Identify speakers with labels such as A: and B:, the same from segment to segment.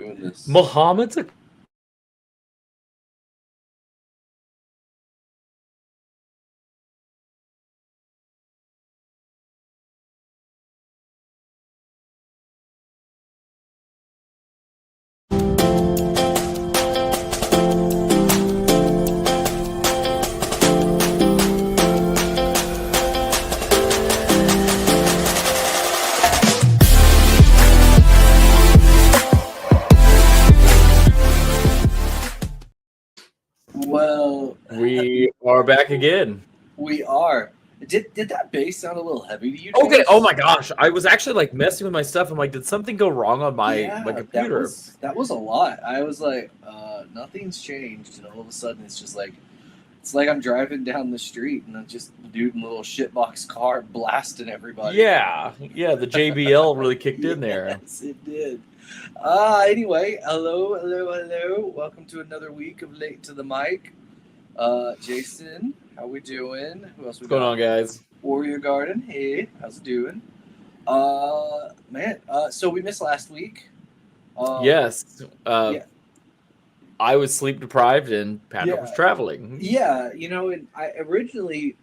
A: doing this.
B: Muhammad's a
A: Well,
B: We are back again.
A: we are. Did that bass sound a little heavy to you,
B: Okay.
A: Chase?
B: Oh my gosh, I was actually like messing with my stuff. I'm like, did something go wrong on my computer?
A: that was a lot. I was like, nothing's changed, and all of a sudden it's like I'm driving down the street and I'm just a dude in a little shitbox car blasting everybody.
B: Yeah, the JBL really kicked in there.
A: Yes, it did. Anyway, hello. Welcome to another week of Late to the Mic. Jason, how we doing? Who else we
B: What's going
A: got?
B: on, guys?
A: Warrior Garden, hey, how's it doing? So we missed last week.
B: Yes.
A: Yeah.
B: I was sleep deprived and Patrick was traveling.
A: Yeah, and I originally,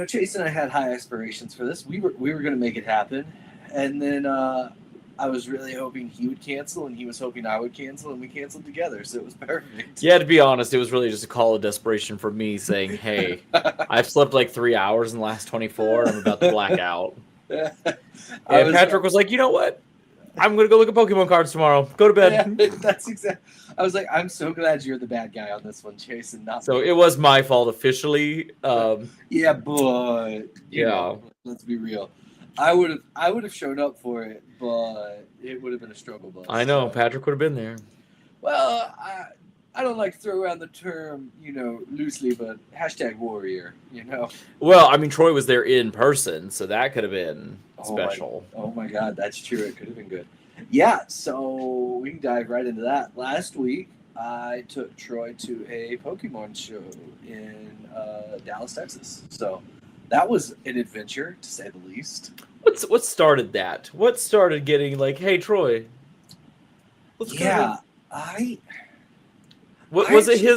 A: Chase and I had high aspirations for this. We were going to make it happen, and then I was really hoping he would cancel, and he was hoping I would cancel, and we canceled together, so it was perfect.
B: Yeah, to be honest, it was really just a call of desperation for me saying, hey, I've slept like 3 hours in the last 24 and I'm about to black out. And Patrick was like, you know what? I'm going to go look at Pokemon cards tomorrow. Go to bed.
A: Yeah, that's exactly. I was like, I'm so glad you're the bad guy on this one, Chase, and not
B: So
A: me.
B: it was my fault officially.
A: Yeah, but let's be real. I would have shown up for it, but it would have been a struggle bus.
B: I know, Patrick would have been there.
A: Well, I don't like to throw around the term, loosely, but #warrior,
B: Well, I mean, Troy was there in person, so that could have been special.
A: Oh my God, that's true. It could have been good. Yeah, so we can dive right into that. Last week, I took Troy to a Pokemon show in Dallas, Texas. So that was an adventure, to say the least.
B: What started that? What started getting like, hey, Troy?
A: Was it
B: his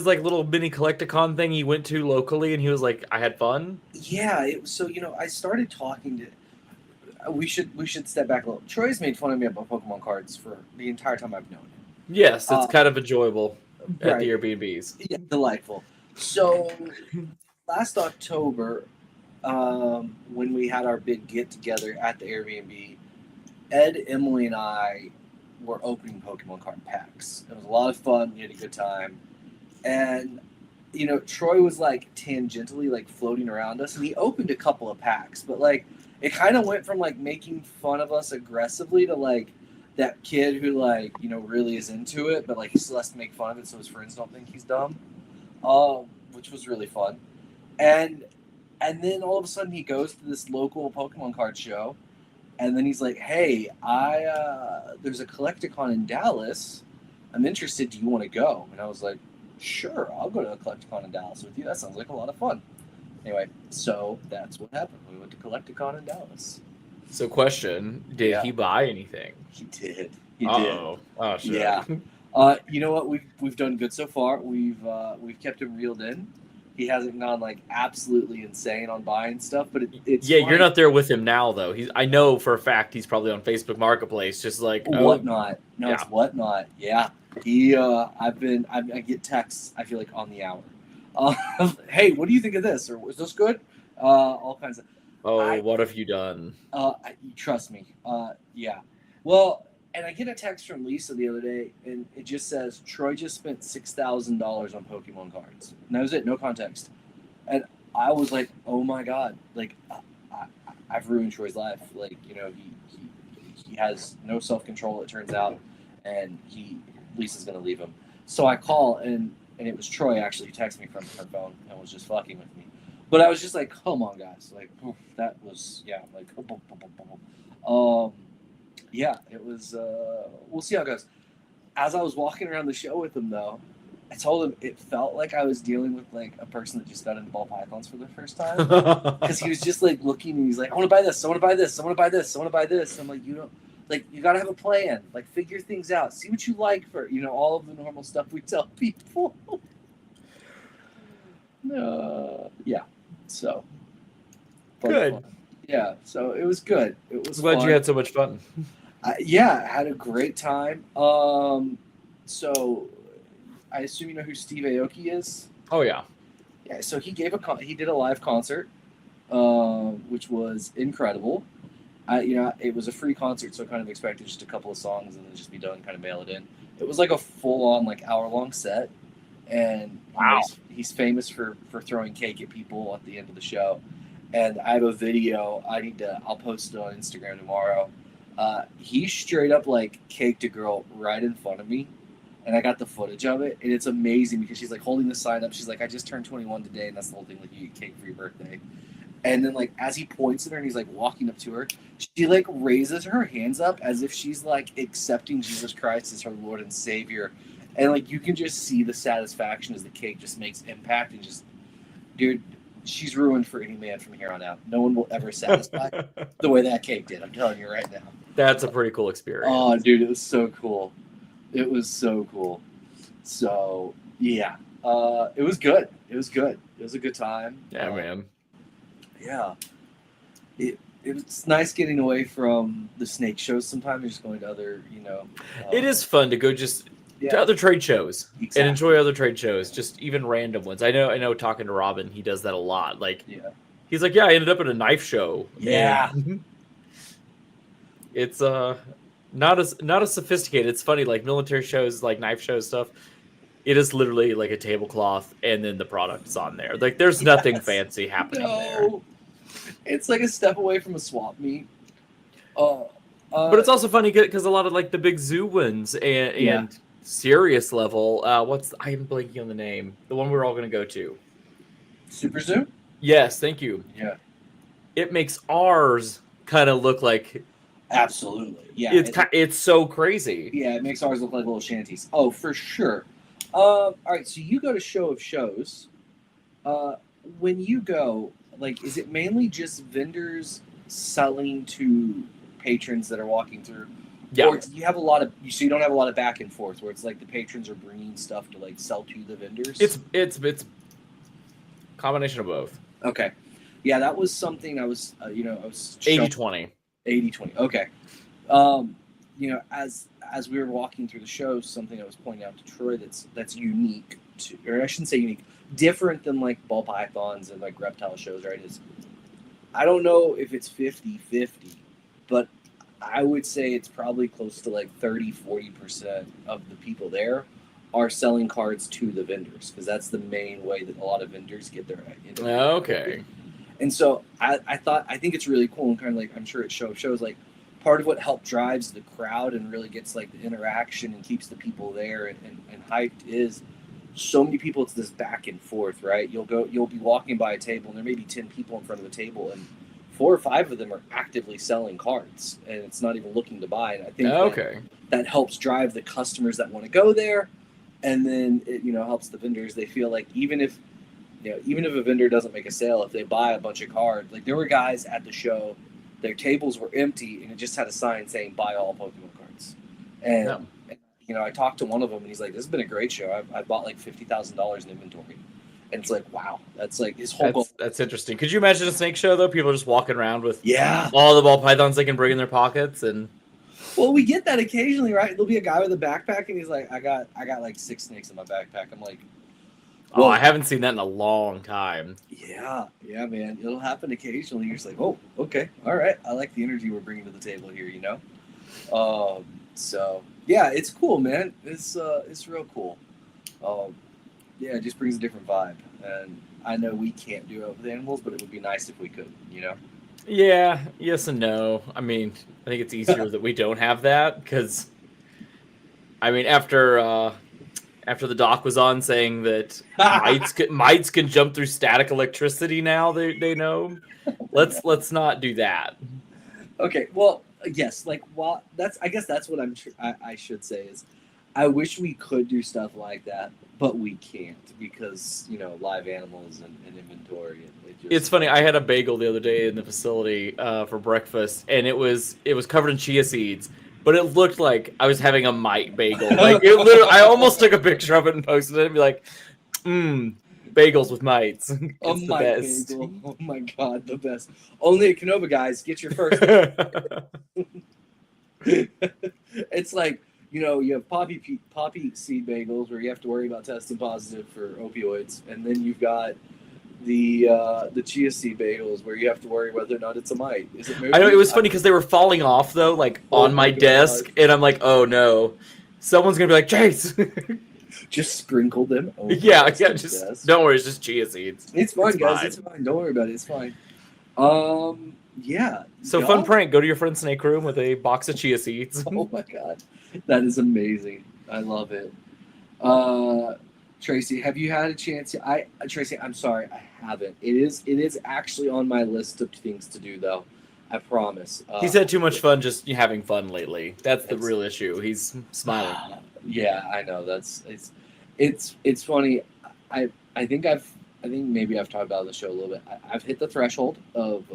B: like little mini collecticon thing he went to locally, and he was like, I had fun?
A: Yeah, I started talking to. We should step back a little. Troy's made fun of me about Pokemon cards for the entire time I've known him.
B: Yes, it's kind of enjoyable at
A: right.
B: the Airbnbs.
A: Yeah, delightful. So last October, when we had our big get together at the Airbnb, Ed, Emily, and I were opening Pokemon card packs. It was a lot of fun. We had a good time, and Troy was like tangentially like floating around us, and he opened a couple of packs, but like. It kind of went from like making fun of us aggressively to like that kid who like really is into it, but like he still has to make fun of it so his friends don't think he's dumb, which was really fun. And then all of a sudden he goes to this local Pokemon card show, and then he's like, "Hey, there's a Collecticon in Dallas. I'm interested. Do you want to go?" And I was like, "Sure, I'll go to a Collecticon in Dallas with you. That sounds like a lot of fun." Anyway, so that's what happened. We went to Collecticon in Dallas.
B: So, question: did he buy anything?
A: He did.
B: Oh, sure.
A: Yeah. You know what? We've done good so far. We've kept him reeled in. He hasn't gone like absolutely insane on buying stuff, but it's
B: yeah.
A: fine.
B: You're not there with him now, though. I know for a fact he's probably on Facebook Marketplace, just like
A: Whatnot. No, it's Whatnot. Yeah. I get texts. I feel like on the hour. Hey, what do you think of this? Or is this good? All kinds of.
B: What have you done?
A: Trust me. Yeah. Well, and I get a text from Lisa the other day, and it just says Troy just spent $6,000 on Pokemon cards. And that was it, no context. And I was like, oh my God, like I've ruined Troy's life. Like he has no self-control, it turns out, and Lisa's gonna leave him. So I call and it was Troy actually who texted me from her phone and was just fucking with me. But I was just like, come on, guys. Like, that was, like, yeah, it was, we'll see how it goes. As I was walking around the show with him, though, I told him it felt like I was dealing with, like, a person that just got into ball pythons for the first time. Because he was just, like, looking, and he's like, I want to buy this, I want to buy this, I want to buy this, I want to buy this. I'm like, like you got to have a plan, like figure things out, see what you like for, all of the normal stuff we tell people. Yeah. So
B: Good.
A: fun. Yeah. So it was good. It was
B: I'm glad
A: fun.
B: you had so much fun.
A: Yeah, I had a great time. So I assume you know who Steve Aoki is.
B: Oh yeah.
A: Yeah. So he did a live concert, which was incredible. It was a free concert, so I kind of expected just a couple of songs and then just be done, kind of mail it in. It was like a full-on, like hour-long set, and
B: Wow.
A: he's famous for throwing cake at people at the end of the show. And I have a video. I'll post it on Instagram tomorrow. He straight up like caked a girl right in front of me, and I got the footage of it, and it's amazing because she's like holding the sign up. She's like, "I just turned 21 today," and that's the whole thing. Like, you get cake for your birthday. And then, like, as he points at her and he's like walking up to her, she like raises her hands up as if she's like accepting Jesus Christ as her Lord and Savior, and like you can just see the satisfaction as the cake just makes impact and just, dude, she's ruined for any man from here on out. No one will ever satisfy the way that cake did. I'm telling you right now.
B: That's a pretty cool experience.
A: Oh, dude, it was so cool. It was so cool. So yeah, it was good. It was good. It was a good time.
B: Yeah, man.
A: Yeah. It's nice getting away from the snake shows sometimes, just going to other,
B: It is fun to go just to other trade shows and enjoy other trade shows, just even random ones. I know talking to Robin, he does that a lot. Like, he's like, yeah, I ended up at a knife show.
A: Yeah.
B: It's not as sophisticated. It's funny, like military shows, like knife show stuff. It is literally like a tablecloth and then the product's on there. Like, there's nothing fancy happening there.
A: It's like a step away from a swap meet.
B: But it's also funny because a lot of like the big zoo ones and serious level. I'm blanking on the name. The one we're all going to go to.
A: Super Zoo?
B: Yes, thank you.
A: Yeah.
B: It makes ours kind of look like.
A: Absolutely. Yeah.
B: It's so crazy.
A: Yeah, it makes ours look like little shanties. Oh, for sure. All right, so you go to Show of Shows. When you go, like, is it mainly just vendors selling to patrons that are walking through?
B: Yeah.
A: Or do you have so you don't have a lot of back and forth where it's like the patrons are bringing stuff to like sell to the vendors?
B: It's combination of both.
A: Okay. Yeah, that was something I was
B: 80-20.
A: 80-20. Okay. As we were walking through the show, something I was pointing out to Troy that's unique to, or I shouldn't say unique, different than like ball pythons and like reptile shows, right? Is I don't know if it's 50-50, but I would say it's probably close to like 30-40% of the people there are selling cards to the vendors, because that's the main way that a lot of vendors get their
B: Okay.
A: And so I think it's really cool, and kind of like, I'm sure it shows like part of what helped drives the crowd and really gets like the interaction and keeps the people there and hyped is so many people. It's this back and forth, right? You'll be walking by a table and there may be 10 people in front of the table and 4 or 5 of them are actively selling cards and it's not even looking to buy. And I think that helps drive the customers that want to go there. And then it, helps the vendors. They feel like even if a vendor doesn't make a sale, if they buy a bunch of cards, like there were guys at the show, their tables were empty and it just had a sign saying buy all Pokemon cards. And I talked to one of them and he's like, this has been a great show. I bought like $50,000 in inventory. And it's like, wow, that's like his whole goal.
B: That's interesting. Could you imagine a snake show though? People are just walking around with
A: all
B: the ball pythons they can bring in their pockets. And
A: well, we get that occasionally, right? There'll be a guy with a backpack and he's like, I got like 6 snakes in my backpack. I'm like,
B: well, I haven't seen that in a long time.
A: Yeah, man. It'll happen occasionally. You're just like, oh, okay, all right. I like the energy we're bringing to the table here, So yeah, it's cool, man. It's real cool. Yeah, it just brings a different vibe. And I know we can't do it with animals, but it would be nice if we could,
B: Yeah, yes and no. I mean, I think it's easier that we don't have that because, I mean, after the doc was on saying that mites can jump through static electricity now, they know. Let's not do that.
A: Okay, well, yes, like, well, I guess that's what I should say is, I wish we could do stuff like that, but we can't because live animals and inventory.
B: It's funny. I had a bagel the other day in the facility for breakfast, and it was covered in chia seeds. but it looked like I was having a mite bagel. Like it literally, I almost took a picture of it and posted it and be like, bagels with mites.
A: A
B: It's the
A: mite
B: best.
A: bagel. Oh my god, the best. Only at Canova, guys. Get your first. It's like, you have poppy seed bagels where you have to worry about testing positive for opioids, and then you've got the chia seed bagels where you have to worry whether or not it's a mite. Is it moving?
B: I know it was funny because they were falling off though, like on my desk, and I'm like, oh no, someone's gonna be like, Chase.
A: Just sprinkle them over.
B: Yeah, just don't worry, it's just chia seeds.
A: It's fine, guys. It's fine. Don't worry about it. It's fine. Yeah.
B: So fun prank. Go to your friend's snake room with a box of chia seeds.
A: Oh my god, that is amazing. I love it. Tracy, have you had a chance? Tracy, I'm sorry, I haven't. It is actually on my list of things to do, though. I promise.
B: He's had too much fun just having fun lately. That's the real issue. He's smiling.
A: Yeah, I know. It's funny. I think maybe I've talked about the show a little bit. I've hit the threshold of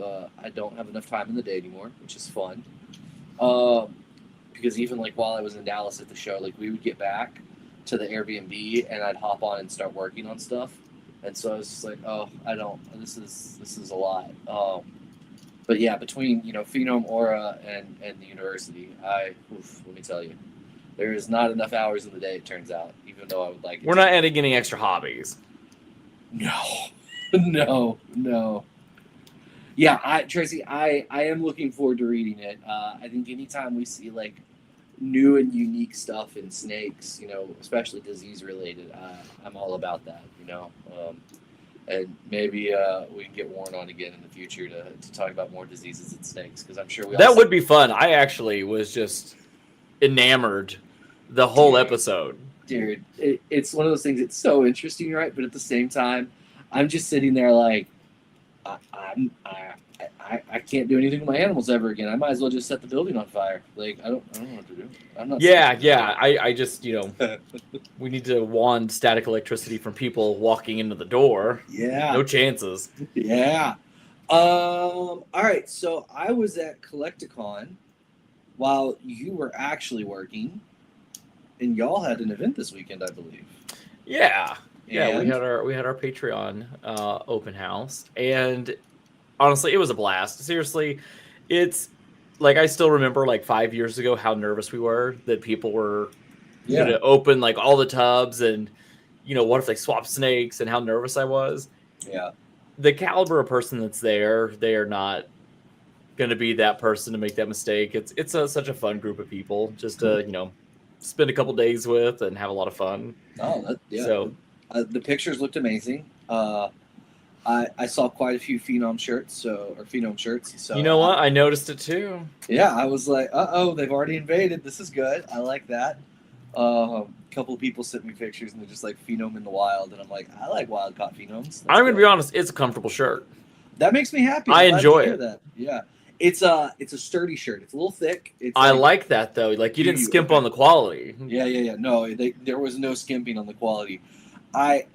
A: I don't have enough time in the day anymore, which is fun. Because even like while I was in Dallas at the show, like we would get back to the Airbnb and I'd hop on and start working on stuff, and so I was just like, oh, I don't. This is a lot. But yeah, between Phenome, Aura, and the university, let me tell you, there is not enough hours in the day. It turns out, even though I would like it.
B: We're not adding any extra hobbies.
A: No. Yeah, Tracy, I am looking forward to reading it. I think anytime we see like new and unique stuff in snakes, especially disease related, I'm all about that. And maybe we can get Warren on again in the future to talk about more diseases in snakes, because I'm sure
B: that would be fun. I actually was just enamored the whole episode.
A: Dude, it's one of those things. It's so interesting, right? But at the same time, I'm just sitting there like, I can't do anything with my animals ever again. I might as well just set the building on fire. Like I don't know what to do. I'm not.
B: Yeah. I just we need to wand static electricity from people walking into the door.
A: Yeah.
B: No chances.
A: Yeah. All right. So I was at Collecticon while you were actually working, and y'all had an event this weekend, I believe.
B: Yeah. Yeah, we had our Patreon open house, and honestly, it was a blast. Seriously, it's like I still remember like 5 years ago how nervous we were that people were going to open like all the tubs, and what if they swap snakes, and how nervous I was.
A: Yeah,
B: the caliber of person that's there, they are not going to be that person to make that mistake. It's such a fun group of people just to spend a couple days with and have a lot of fun.
A: Oh,
B: So.
A: The pictures looked amazing. I saw quite a few Phenome shirts. So
B: you know what? I noticed it too.
A: Yeah, I was like, they've already invaded. This is good. I like that. A couple of people sent me pictures and they're just like Phenome in the wild, and I'm like, I like wild caught Phenomes.
B: I'm gonna be honest, it's a comfortable shirt.
A: That makes me happy.
B: I enjoy it.
A: That. Yeah, it's a sturdy shirt. It's a little thick.
B: I like that though. Like you didn't skimp on the quality.
A: Yeah. No, there was no skimping on the quality. I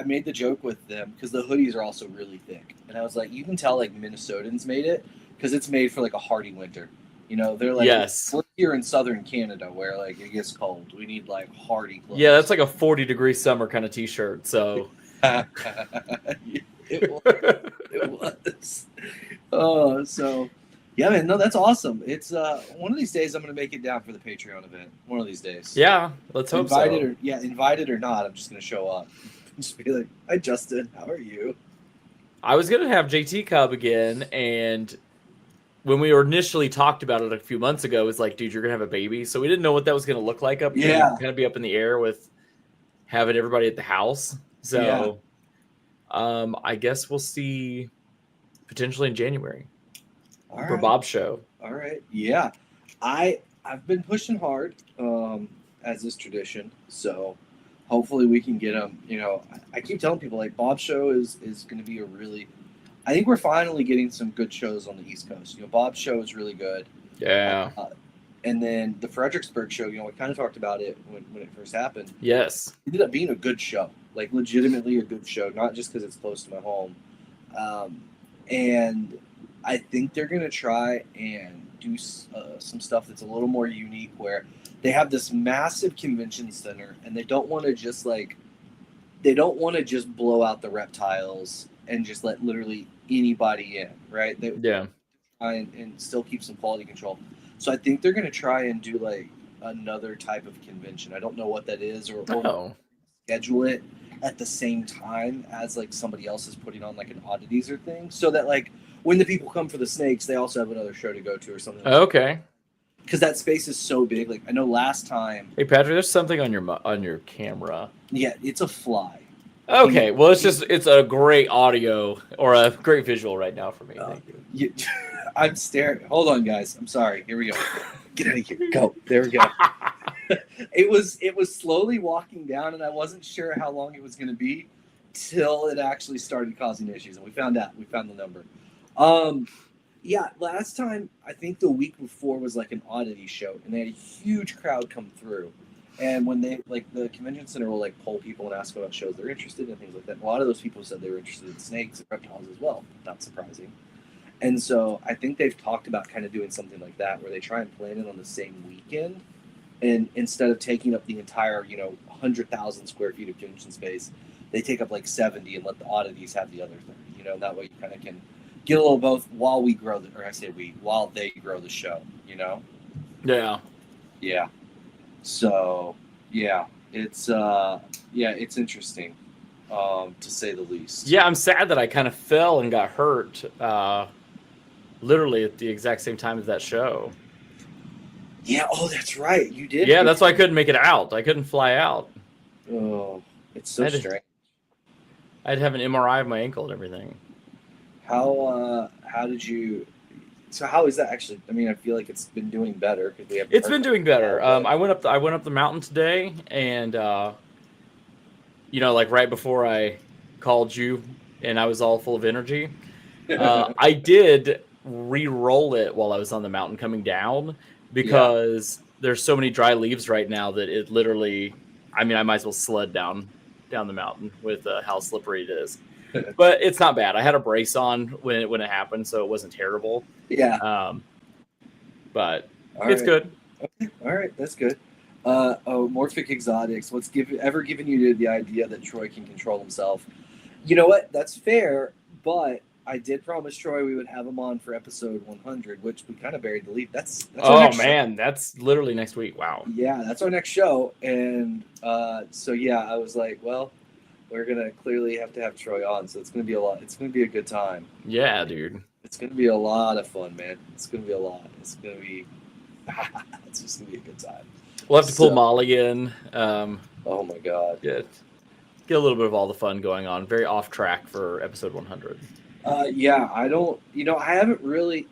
A: made the joke with them because the hoodies are also really thick, and I was like, you can tell like Minnesotans made it because it's made for like a hardy winter. They're like, we're here in southern Canada where like it gets cold. We need like hardy clothes.
B: Yeah, that's like a 40-degree summer kind of t-shirt. So
A: it was. Oh, so yeah, man. No, that's awesome. It's one of these days I'm gonna make it down for the Patreon event. One of these days.
B: Yeah, let's hope
A: invited or not, I'm just gonna show up. Just be like, hi Justin, how are you?
B: I was gonna have JT Cub again, and when we initially talked about it a few months ago, it was like, dude, you're gonna have a baby, so we didn't know what that was gonna look like up here. Kind of be up in the air with having everybody at the house. So I guess we'll see potentially in January. For Bob's show.
A: All right. Yeah. I've been pushing hard, as is tradition. So hopefully we can get them. I keep telling people like Bob's show is going to be I think we're finally getting some good shows on the East Coast. Bob's show is really good.
B: Yeah.
A: And then the Fredericksburg show, we kind of talked about it when it first happened.
B: Yes.
A: It ended up being a good show, like legitimately a good show, not just because it's close to my home. And I think they're going to try and do some stuff that's a little more unique, where they have this massive convention center, and they don't want to just blow out the reptiles and just let literally anybody in, right? They
B: Yeah.
A: try and still keep some quality control. So I think they're going to try and do like another type of convention. I don't know what that is, or
B: Oh.
A: schedule it at the same time as like somebody else is putting on like an oddities or thing, so that like when the people come for the snakes, they also have another show to go to or something.
B: Okay.
A: Because that space is so big. Like I know last time.
B: Hey Patrick, there's something on your camera.
A: Yeah, it's a fly.
B: Okay, well it's a great audio or a great visual right now for me. Thank you.
A: I'm staring. Hold on, guys. I'm sorry. Here we go. Get out of here. Go. There we go. It was slowly walking down, and I wasn't sure how long it was going to be till it actually started causing issues, and we found out. We found the number. Yeah, last time, I think the week before was like an oddity show, and they had a huge crowd come through. And when they, like, the convention center will like poll people and ask about shows they're interested in, things like that. A lot of those people said they were interested in snakes and reptiles as well. Not surprising. And so I think they've talked about kind of doing something like that, where they try and plan it on the same weekend, and instead of taking up the entire 100,000 square feet of convention space, they take up like 70 and let the oddities have the other 30. That way you kind of can get a little both while we grow while they grow the show.
B: Yeah.
A: Yeah. So yeah, it's interesting, to say the least.
B: Yeah, I'm sad that I kind of fell and got hurt, literally at the exact same time as that show.
A: Yeah. Oh, that's right. You did.
B: Yeah, that's why I couldn't make it out. I couldn't fly out.
A: Oh, it's so strange.
B: I'd have an MRI of my ankle and everything.
A: How did you? So how is that actually? I mean, I feel like it's been doing better because we have.
B: It's been doing better. I went up the mountain today, and like right before I called you, and I was all full of energy. I did re-roll it while I was on the mountain coming down, because there's so many dry leaves right now that it literally. I mean, I might as well sled down the mountain with how slippery it is. But it's not bad. I had a brace on when it happened, so it wasn't terrible.
A: Yeah.
B: But
A: all
B: it's
A: right.
B: good.
A: Okay. All right, that's good. Morphic Exotics. What's ever given you the idea that Troy can control himself? You know what? That's fair, but I did promise Troy we would have him on for episode 100, which we kind of buried the lead. That's
B: oh man, that's literally next week. Wow.
A: Yeah, that's our next show, and so yeah, I was like, well, we're gonna clearly have to have Troy on, so it's gonna be a lot. It's gonna be a good time.
B: Yeah, dude.
A: It's gonna be a lot of fun, man. It's gonna be a lot. It's gonna be. It's just gonna be a good time.
B: We'll have to pull Molly in.
A: Oh my god.
B: Get a little bit of all the fun going on. Very off track for episode 100.
A: Yeah, I don't. I haven't really.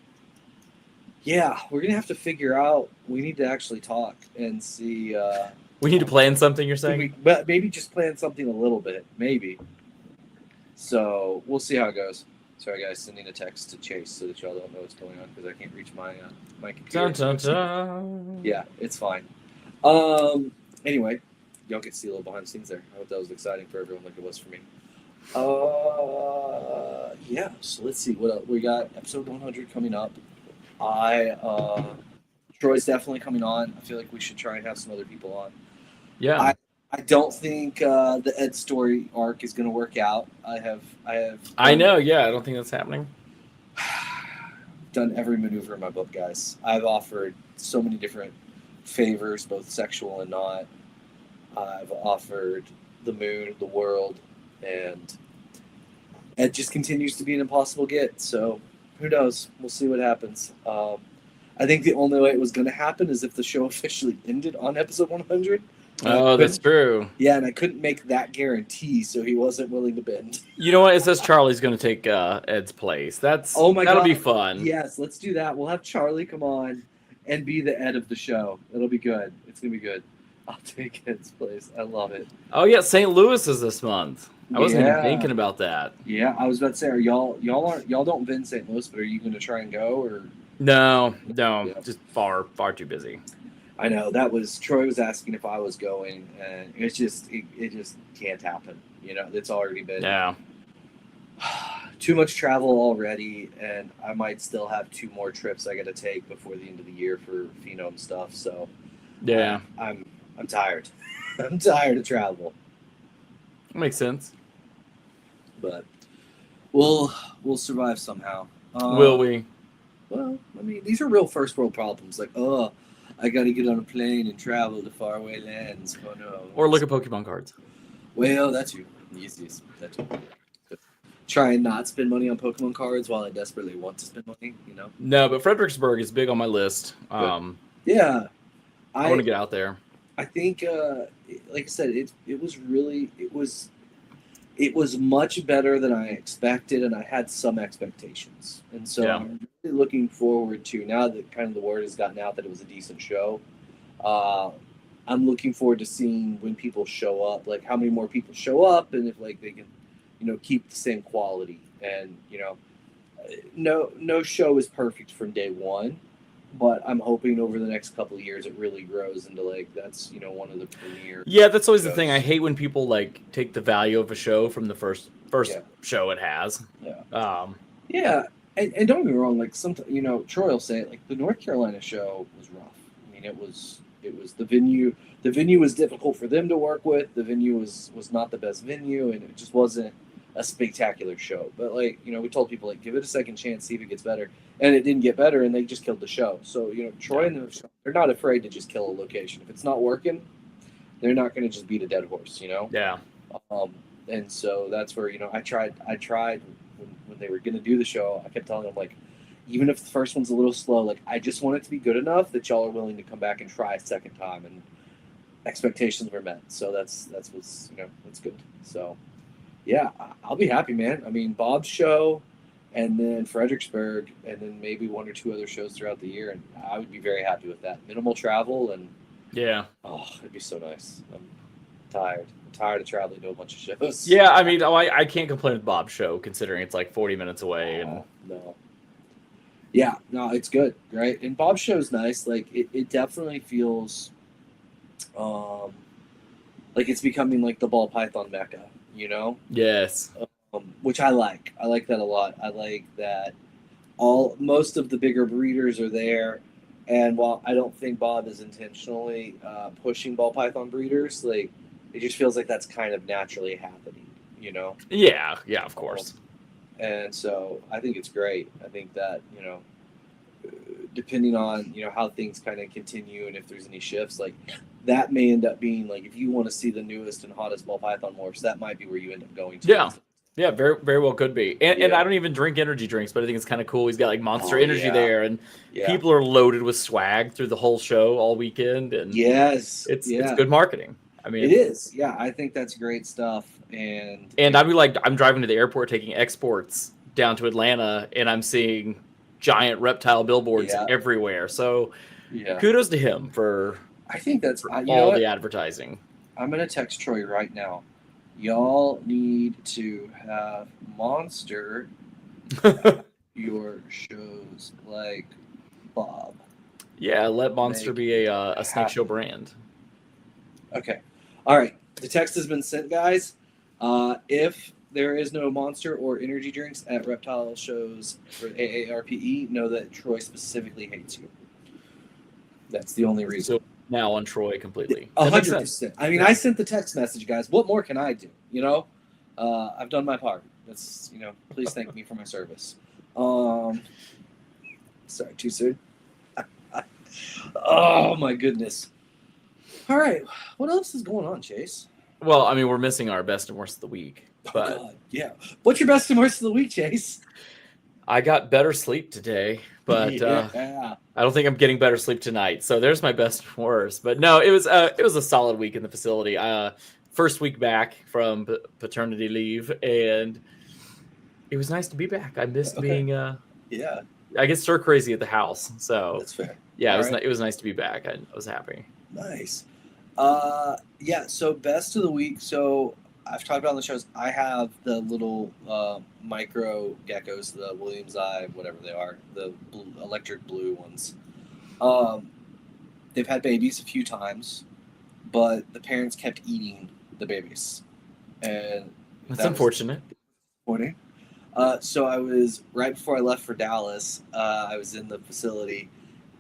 A: Yeah, we're gonna have to figure out. We need to actually talk and see.
B: We need to plan something, you're saying?
A: But maybe just plan something a little bit, maybe. So we'll see how it goes. Sorry, guys, sending a text to Chase so that y'all don't know what's going on because I can't reach my computer.
B: Dun, dun, dun.
A: Yeah, it's fine. Anyway, y'all get to see a little behind the scenes there. I hope that was exciting for everyone like it was for me. Yeah. So let's see what else. We got. Episode 100 coming up. Troy's definitely coming on. I feel like we should try and have some other people on.
B: Yeah.
A: I don't think the Ed story arc is going to work out.
B: I know. Yeah, I don't think that's happening.
A: Done every maneuver in my book, guys. I've offered so many different favors, both sexual and not. I've offered the moon, the world, and Ed just continues to be an impossible get. So who knows? We'll see what happens. I think the only way it was going to happen is if the show officially ended on episode 100.
B: Oh, that's true.
A: Yeah, and I couldn't make that guarantee, so he wasn't willing to bend.
B: You know what? It says Charlie's going to take Ed's place. That'll be fun.
A: Yes, let's do that. We'll have Charlie come on and be the Ed of the show. It'll be good. It's going to be good. I'll take Ed's place. I love it.
B: Oh, yeah, St. Louis is this month. I wasn't even thinking about that.
A: Yeah, I was about to say, y'all don't vend St. Louis, but are you going to try and go or?
B: No, just far too busy.
A: I know Troy was asking if I was going, and it just can't happen. It's already been.
B: Yeah.
A: too much travel already, and I might still have 2 more trips I got to take before the end of the year for phenome stuff. So
B: Yeah,
A: I'm tired. I'm tired of travel,
B: makes sense.
A: but we'll survive somehow.
B: Will we?
A: Well, I mean, these are real first world problems. Like, oh, I got to get on a plane and travel to faraway lands. Oh no.
B: Or look at Pokemon cards.
A: Well, that's you. Yes, that's you. Try and not spend money on Pokemon cards while I desperately want to spend money.
B: No, but Fredericksburg is big on my list.
A: Yeah,
B: I want to get out there.
A: I think, like I said, it was much better than I expected, and I had some expectations, and so
B: Yeah.
A: I'm really looking forward to, now that kind of the word has gotten out that it was a decent show. I'm looking forward to seeing when people show up, like how many more people show up, and if like they can, keep the same quality. And no show is perfect from day one, but I'm hoping over the next couple of years it really grows into like that's one of the premier.
B: Yeah, that's always the
A: shows.
B: thing. I hate when people like take the value of a show from the first
A: Yeah.
B: show it has.
A: Yeah. Yeah, and don't get me wrong. Like sometimes Troy will say it. Like the North Carolina show was rough. I mean, it was the venue. The venue was difficult for them to work with. The venue was not the best venue, and it just wasn't a spectacular show. But like we told people, like, give it a second chance, see if it gets better, and it didn't get better, and they just killed the show. So Troy and them, they're not afraid to just kill a location if it's not working. They're not going to just beat a dead horse.
B: Yeah.
A: And so that's where I tried when they were going to do the show. I kept telling them, like, even if the first one's a little slow, like, I just want it to be good enough that y'all are willing to come back and try a second time. And expectations were met. So that's what's that's good. So yeah, I'll be happy, man. I mean, Bob's show, and then Fredericksburg, and then maybe 1 or 2 other shows throughout the year, and I would be very happy with that. Minimal travel, and it'd be so nice. I'm tired of traveling to a bunch of shows.
B: Yeah, I mean, I can't complain with Bob's show considering it's like 40 minutes away. And
A: no. Yeah, no, it's good, right? And Bob's show is nice. Like it definitely feels like it's becoming like the ball python mecca,
B: Yes.
A: Which I like. I like that a lot. I like that most of the bigger breeders are there, and while I don't think Bob is intentionally pushing ball python breeders, like it just feels like that's kind of naturally happening,
B: Yeah, of course.
A: And so I think it's great. I think that depending on how things kind of continue and if there's any shifts, like that may end up being like, if you want to see the newest and hottest ball python morphs, that might be where you end up going to.
B: Yeah, very very well could be. And I don't even drink energy drinks, but I think it's kind of cool. He's got like Monster Energy there, and people are loaded with swag through the whole show all weekend. And
A: yes,
B: it's good marketing. I mean,
A: it is. Yeah, I think that's great stuff. And
B: I'd be like, I'm driving to the airport taking exports down to Atlanta, and I'm seeing giant reptile billboards everywhere. So kudos to him for
A: I think that's
B: all the advertising.
A: I'm gonna text Troy right now. Y'all need to have Monster your shows like Bob.
B: Yeah, let Monster be a snake show brand.
A: Okay. All right. The text has been sent, guys. If there is no Monster or energy drinks at reptile shows for AARPE, know that Troy specifically hates you. That's the only reason.
B: So now on Troy completely.
A: 100%. I mean, I sent the text message, guys. What more can I do? I've done my part. That's please thank me for my service. Sorry, too soon. Oh my goodness. All right, what else is going on, Chase?
B: Well, I mean, we're missing our best and worst of the week. But
A: God, yeah. What's your best and worst of the week, Chase?
B: I got better sleep today, but I don't think I'm getting better sleep tonight. So there's my best and worst. But no, it was a solid week in the facility. First week back from paternity leave, and it was nice to be back. I missed being I get stir crazy at the house. So
A: that's fair.
B: Yeah, it was nice to be back. I was happy.
A: Nice. So best of the week. So I've talked about on the shows. I have the little micro geckos, the Williams Eye, whatever they are, the electric blue ones. They've had babies a few times, but the parents kept eating the babies, and
B: that's unfortunate.
A: Disappointing. So I was right before I left for Dallas. I was in the facility,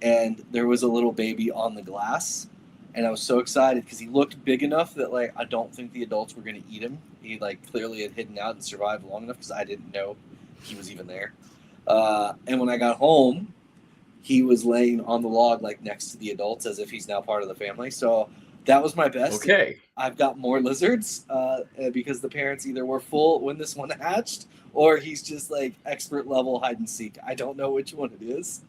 A: and there was a little baby on the glass, and I was so excited because he looked big enough that like I don't think the adults were going to eat him. He like clearly had hidden out and survived long enough because I didn't know he was even there. And when I got home, he was laying on the log like next to the adults as if he's now part of the family. So that was my best.
B: Okay.
A: I've got more lizards because the parents either were full when this one hatched or he's just like expert level hide and seek. I don't know which one it is,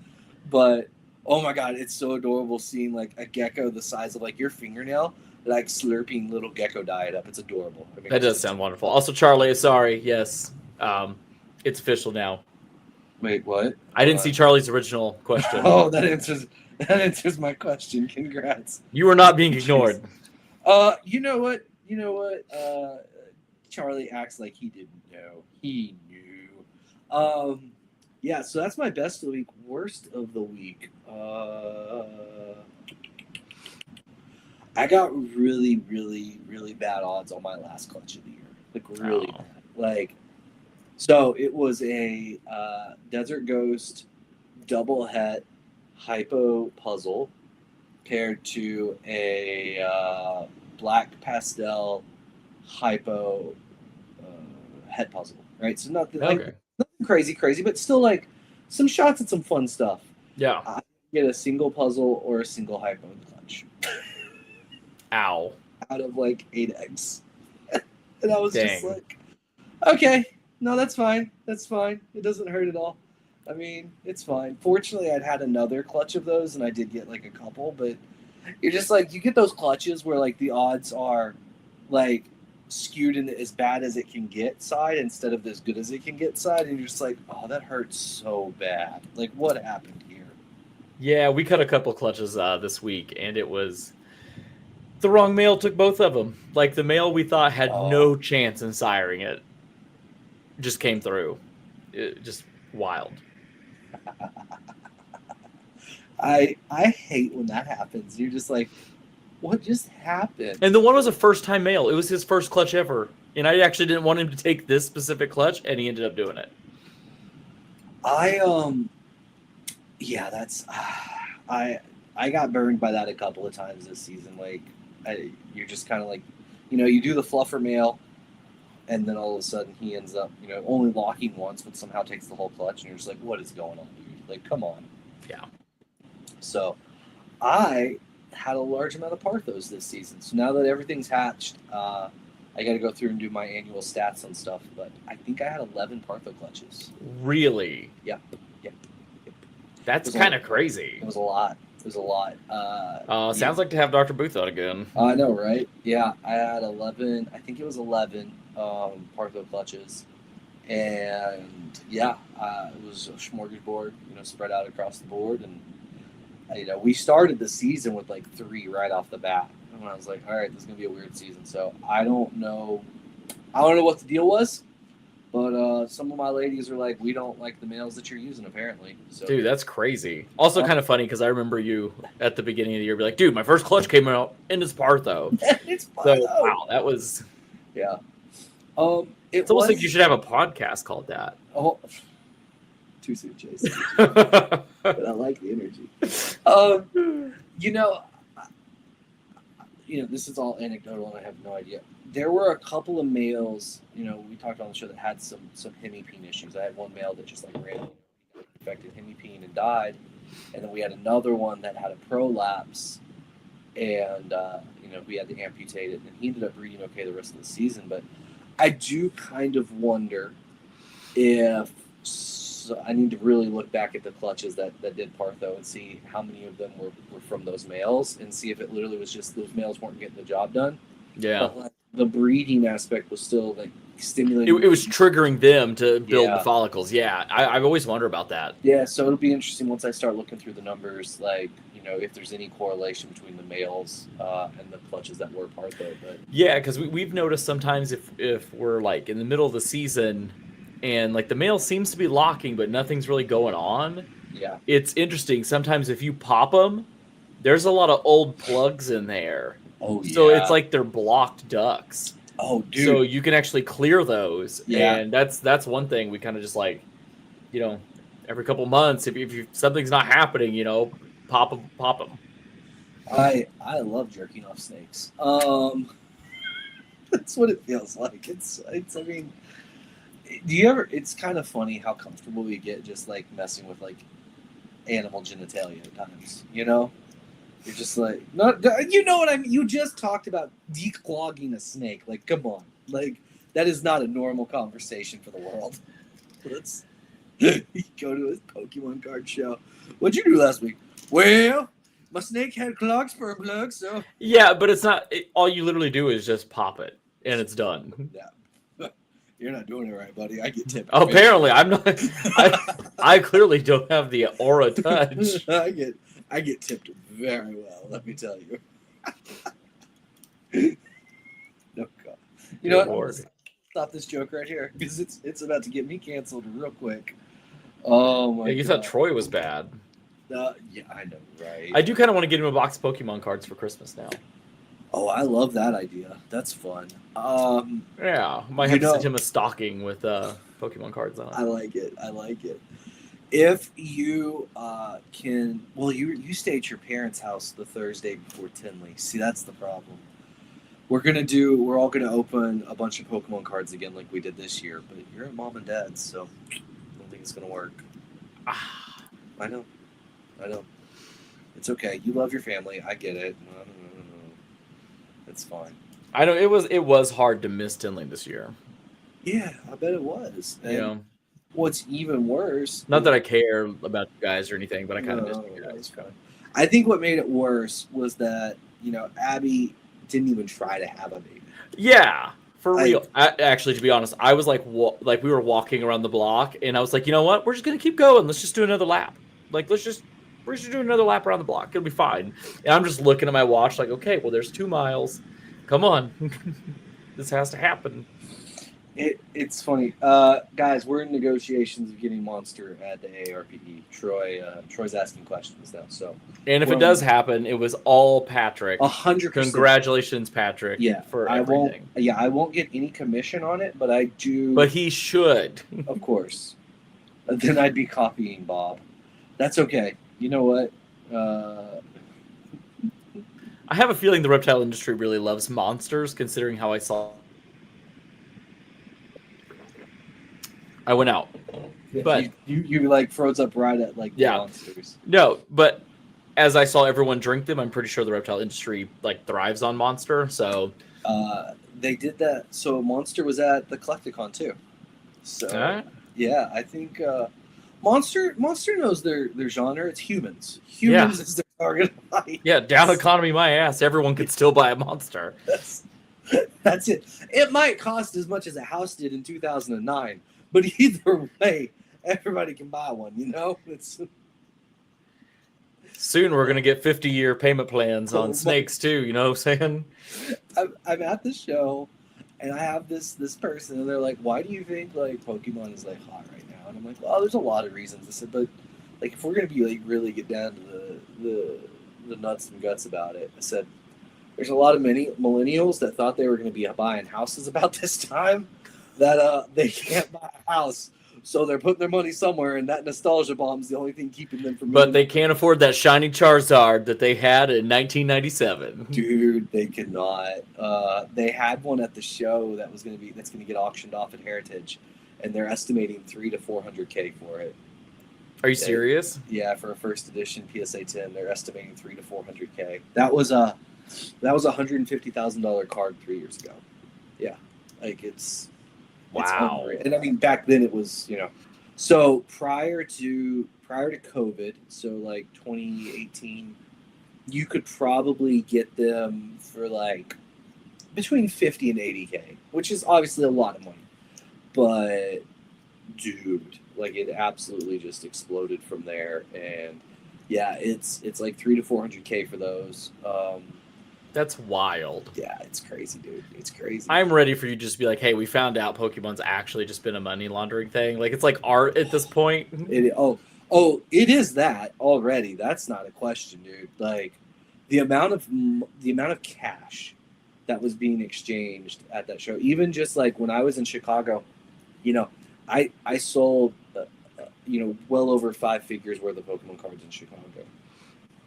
A: but oh my god, it's so adorable seeing like a gecko the size of like your fingernail, like slurping little gecko diet up. It's adorable. I mean,
B: That does sound wonderful. Also, Charlie, sorry. Yes, it's official now.
A: Wait, what?
B: I didn't see Charlie's original question.
A: Oh, that answers my question. Congrats.
B: You were not being ignored.
A: You know what? Charlie acts like he didn't know. He knew. Yeah, so that's my best of the week. Worst of the week. I got really, really, really bad odds on my last clutch of the year. Like really bad. Like, so it was a Desert Ghost double het hypo puzzle paired to a black pastel hypo head puzzle, right? So nothing like nothing crazy, but still like some shots at some fun stuff.
B: Yeah.
A: I get a single puzzle or a single hypo in the clutch.
B: Ow.
A: Out of like 8 eggs. And I was
B: Dang.
A: just like, okay, no, that's fine. That's fine. It doesn't hurt at all. I mean, it's fine. Fortunately, I'd had another clutch of those, and I did get like a couple, but you're just like, you get those clutches where like the odds are like skewed in the as bad as it can get side instead of as good as it can get side, and you're just like, oh, that hurts so bad. Like, what happened here?
B: Yeah, we cut a couple clutches this week, and it was the wrong male took both of them. Like the male we thought had no chance in siring it just came through. Just wild.
A: I hate when that happens. You're just like, what just happened?
B: And the one was a first-time male. It was his first clutch ever. And I actually didn't want him to take this specific clutch, and he ended up doing it.
A: Yeah, that's I got burned by that a couple of times this season. Like, you're just kind of like, you do the fluffer male, and then all of a sudden he ends up, only locking once, but somehow takes the whole clutch, and you're just like, what is going on, dude? Like, come on.
B: Yeah.
A: So, I had a large amount of Parthos this season. So now that everything's hatched, I got to go through and do my annual stats and stuff. But I think I had 11 Partho clutches.
B: Really?
A: Yep.
B: That's kind of crazy.
A: It was a lot.
B: Sounds like to have Dr. Booth on again.
A: I know, right? Yeah, I had 11. I think it was 11 Partho clutches. And yeah, it was a smorgasbord, spread out across the board. And we started the season with like 3 right off the bat, and I was like, all right, this is gonna be a weird season. So I don't know what the deal was, but some of my ladies are like, we don't like the males that you're using apparently. So,
B: dude, that's crazy. Also kind of funny because I remember you at the beginning of the year be like, dude, my first clutch came out and it's Partho.
A: It's Partho.
B: So wow, that was
A: it's
B: almost like you should have a podcast called that.
A: Oh, too soon, Chase. But I like the energy. This is all anecdotal, and I have no idea. There were a couple of males, we talked on the show that had some hemipene issues. I had one male that just like ran infected hemipene and died, and then we had another one that had a prolapse, and we had to amputate it, and he ended up breeding okay the rest of the season. But I do kind of wonder if. So I need to really look back at the clutches that did Partho and see how many of them were from those males and see if it literally was just those males weren't getting the job done.
B: Yeah.
A: But like, the breeding aspect was still like stimulating.
B: It was triggering them to build the follicles. Yeah. I've always wondered about that.
A: Yeah. So it'll be interesting once I start looking through the numbers, like, if there's any correlation between the males and the clutches that were Partho. But
B: yeah, because we've noticed sometimes if we're like in the middle of the season and like the male seems to be locking, but nothing's really going on.
A: Yeah.
B: It's interesting. Sometimes if you pop them, there's a lot of old plugs in there.
A: Oh, yeah.
B: So it's like they're blocked ducks.
A: Oh, dude.
B: So you can actually clear those.
A: Yeah.
B: And that's one thing we kind of just like, every couple months, if something's not happening, pop them.
A: I love jerking off snakes. That's what it feels like. It's I mean, do you ever? It's kind of funny how comfortable we get just like messing with like animal genitalia at times. You're just like, not. You know what I mean? You just talked about declogging a snake. Like, come on. Like, that is not a normal conversation for the world. Let's go to a Pokemon card show. What'd you do last week? Well, my snake had clogged sperm plugs, so.
B: Yeah, but it's not. All you literally do is just pop it, and it's done.
A: Yeah. You're not doing it right, buddy. I get tipped.
B: Apparently, I'm not. I clearly don't have the aura touch.
A: I get tipped very well. Let me tell you. No God. You know what?
B: Lord.
A: Stop this joke right here because it's about to get me canceled real quick. Oh my!
B: Yeah, you thought Troy was bad.
A: Yeah, I know, right?
B: I do kind of want to get him a box of Pokemon cards for Christmas now.
A: Oh, I love that idea. That's fun.
B: Yeah, might have to send him a stocking with Pokemon cards on it.
A: I like it. If you can, well, you stay at your parents' house the Thursday before Tinley. See, that's the problem. We're all gonna open a bunch of Pokemon cards again like we did this year, but you're at mom and dad's, so I don't think it's gonna work. I know. It's okay. You love your family. I get it. It's fine.
B: I know it was hard to miss Tinley this year.
A: Yeah, I bet it was. And
B: Yeah.
A: what's even worse?
B: Not that I care about you guys or anything, but I kind of miss you guys.
A: I think what made it worse was that Abby didn't even try to have a baby.
B: Yeah, for real. Actually, to be honest, I was like we were walking around the block, and I was like, you know what? We're just gonna keep going. Let's just do another lap. Like, we're just doing another lap around the block. It'll be fine. And I'm just looking at my watch, like, okay, well, there's 2 miles. Come on, this has to happen.
A: It's funny, guys. We're in negotiations of getting Monster at the ARPE. Troy's asking questions now. So,
B: and if it does happen, it was all Patrick.
A: 100%.
B: Congratulations, Patrick.
A: Yeah,
B: for everything.
A: I won't get any commission on it, but I do.
B: But he should,
A: of course. Then I'd be copying Bob. That's okay. You know what?
B: I have a feeling the reptile industry really loves monsters, considering how I went out. But
A: you like froze up right at like monsters.
B: No, but as I saw everyone drink them, I'm pretty sure the reptile industry like thrives on Monster. So
A: they did that. So Monster was at the Collecticon too. So yeah, I think Monster knows their genre. It's humans. Humans is their target audience.
B: Yeah, down economy my ass. Everyone could still buy a Monster.
A: That's it. It might cost as much as a house did in 2009, but either way, everybody can buy one. It's.
B: Soon we're gonna get 50-year payment plans on snakes too. You know what I'm saying?
A: I'm at the show, and I have this person, and they're like, "Why do you think like Pokemon is like hot right now?" And I'm like, "Well, there's a lot of reasons." I said, "But like, if we're gonna be like really get down to the nuts and guts about it," I said, "There's a lot of millennials that thought they were gonna be buying houses about this time that they can't buy a house." So they're putting their money somewhere, and that nostalgia bomb's the only thing keeping them from.
B: But they can't afford that shiny Charizard that they had in 1997.
A: Dude, they cannot. They had one at the show that's going to get auctioned off at Heritage, and they're estimating $300,000 to $400,000 for it.
B: Are you serious?
A: Yeah, for a first edition PSA 10, they're estimating $300,000 to $400,000. That was a $150,000 card 3 years ago. Yeah, like it's.
B: Wow.
A: And I mean, back then it was, so prior to COVID, so like 2018, you could probably get them for like between 50 and 80K, which is obviously a lot of money. But dude, like it absolutely just exploded from there. And yeah, it's like $300,000 to $400,000 for those.
B: That's wild.
A: Yeah, it's crazy, dude. It's crazy.
B: I'm ready for you to just be like, hey, we found out Pokemon's actually just been a money laundering thing. Like, it's like art at this point.
A: It is that already. That's not a question, dude. Like, the amount of cash that was being exchanged at that show. Even just like when I was in Chicago, you know, I sold well over 5 figures worth of Pokemon cards in Chicago,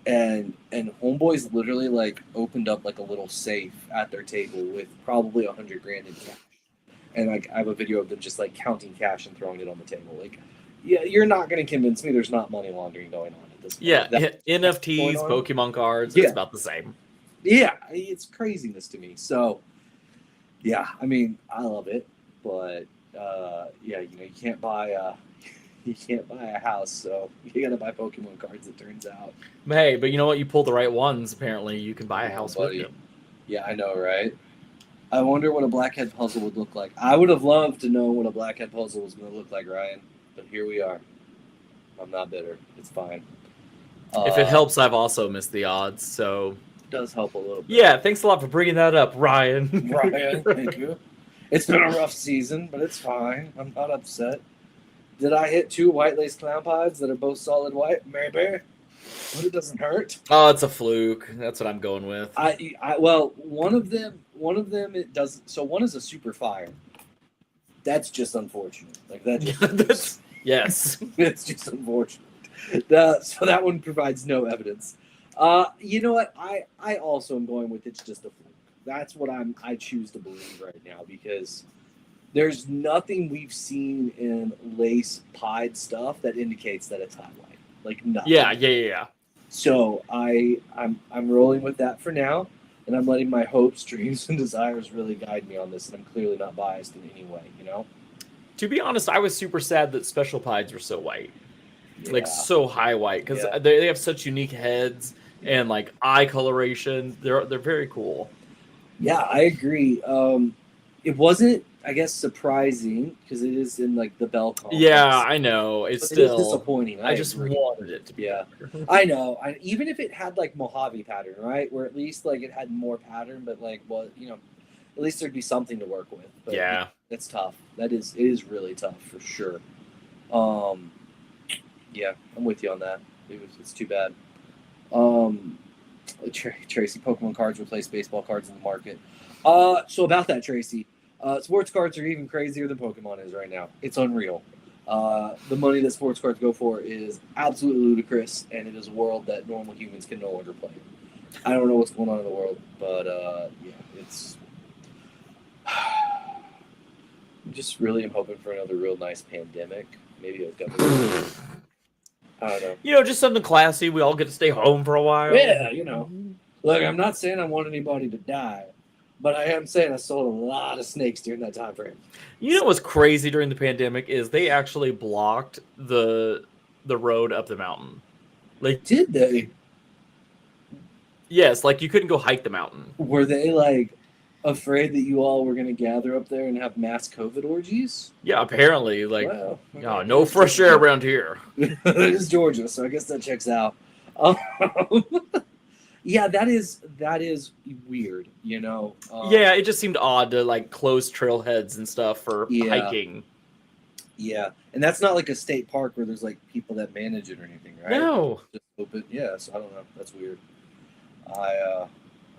A: and homeboys literally like opened up like a little safe at their table with probably $100,000 in cash, and like I have a video of them just like counting cash and throwing it on the table. Like, yeah, you're not going to convince me there's not money laundering going on at this point.
B: Yeah,
A: That's
B: NFTs, Pokemon cards,
A: Yeah.
B: it's about the same.
A: Yeah, it's craziness to me. So, yeah, I mean, I love it, but yeah, you can't buy a house, so you gotta buy Pokemon cards. It turns out.
B: Hey, but you know what? You pull the right ones. Apparently, you can buy a
A: Yeah,
B: house
A: buddy.
B: with them.
A: Yeah, I know, right? I wonder what a blackhead puzzle would look like. I would have loved to know what a blackhead puzzle was going to look like, Ryan. But here we are. I'm not bitter. It's fine.
B: If it helps, I've also missed the odds, so
A: It does help a little bit.
B: yeah. Thanks a lot for bringing that up, Ryan.
A: Ryan, thank you. It's been a rough season, but it's fine. I'm not upset. Did I hit 2 white lace clown pods that are both solid white? Maybe. But it doesn't hurt.
B: Oh, it's a fluke. That's what I'm going with.
A: Well, one of them it doesn't. So one is a super fire. That's just unfortunate. Like that. Just,
B: Yes.
A: it's just unfortunate. So that one provides no evidence. You know what? I also am going with it's just a fluke. That's what I choose to believe right now, because there's nothing we've seen in lace pied stuff that indicates that it's highlight. Like nothing.
B: Yeah.
A: So I'm rolling with that for now, and I'm letting my hopes, dreams, and desires really guide me on this. And I'm clearly not biased in any way,
B: To be honest, I was super sad that special pieds were so white, like
A: Yeah.
B: so high white, because
A: Yeah.
B: they have such unique heads and like eye coloration. They're very cool.
A: Yeah, I agree. It wasn't, I guess, surprising because it is in like the Bell complex.
B: Yeah, I know. It's
A: But
B: still
A: it is disappointing.
B: I just
A: agree.
B: wanted it to be.
A: Yeah, I know. Even if it had like Mojave pattern, right, where at least like it had more pattern, but like, well, at least there'd be something to work with. But
B: Yeah.
A: it's tough. It is really tough for sure. Yeah, I'm with you on that. It's too bad. Tracy, Pokemon cards replace baseball cards in the market. So about that, Tracy, sports cards are even crazier than Pokemon is right now. It's unreal. The money that sports cards go for is absolutely ludicrous, and it is a world that normal humans can no longer play. I don't know what's going on in the world, but yeah, it's. I'm just really am hoping for another real nice pandemic. Maybe a government. I don't know.
B: Just something classy. We all get to stay home for a while.
A: Yeah, Look, I'm not saying I want anybody to die, but I am saying I sold a lot of snakes during that time frame.
B: You know what's crazy during the pandemic is they actually blocked the road up the mountain. Like,
A: Did they?
B: yes, like you couldn't go hike the mountain.
A: Were they like afraid that you all were going to gather up there and have mass COVID orgies?
B: Yeah, apparently, like,
A: Wow.
B: no fresh air around here.
A: It is Georgia, so I guess that checks out. Yeah, that is weird,
B: Yeah, it just seemed odd to like close trailheads and stuff for hiking.
A: Yeah, and that's not like a state park where there's like people that manage it or anything, right?
B: No.
A: Just open. Yeah, so I don't know. That's weird. I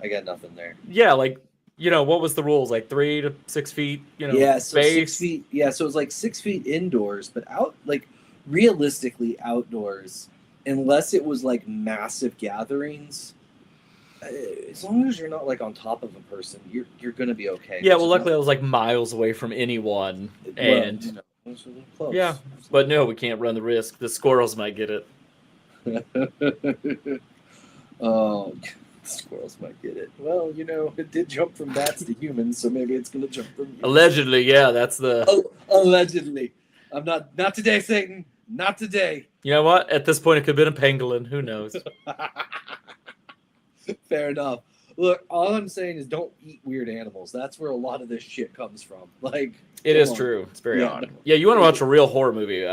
A: got nothing there.
B: Yeah, like what was the rules? Like 3 to 6 feet.
A: Yeah, so
B: space.
A: 6 feet. Yeah, so it was like 6 feet indoors, but realistically outdoors, unless it was like massive gatherings. As long as you're not like on top of a person, you're gonna be okay.
B: Yeah, well, luckily I was like miles away from anyone, and
A: it was a little close.
B: yeah, but no, we can't run the risk. The squirrels might get it.
A: Oh, squirrels might get it. Well, it did jump from bats to humans, so maybe it's gonna jump from humans.
B: Allegedly, yeah, that's the.
A: Allegedly, I'm not today, Satan. Not today.
B: You know what? At this point, it could have been a pangolin. Who knows?
A: Fair enough. Look, all I'm saying is don't eat weird animals. That's where a lot of this shit comes from. Like,
B: it is true. It's very odd. Yeah, you want to watch a real horror movie?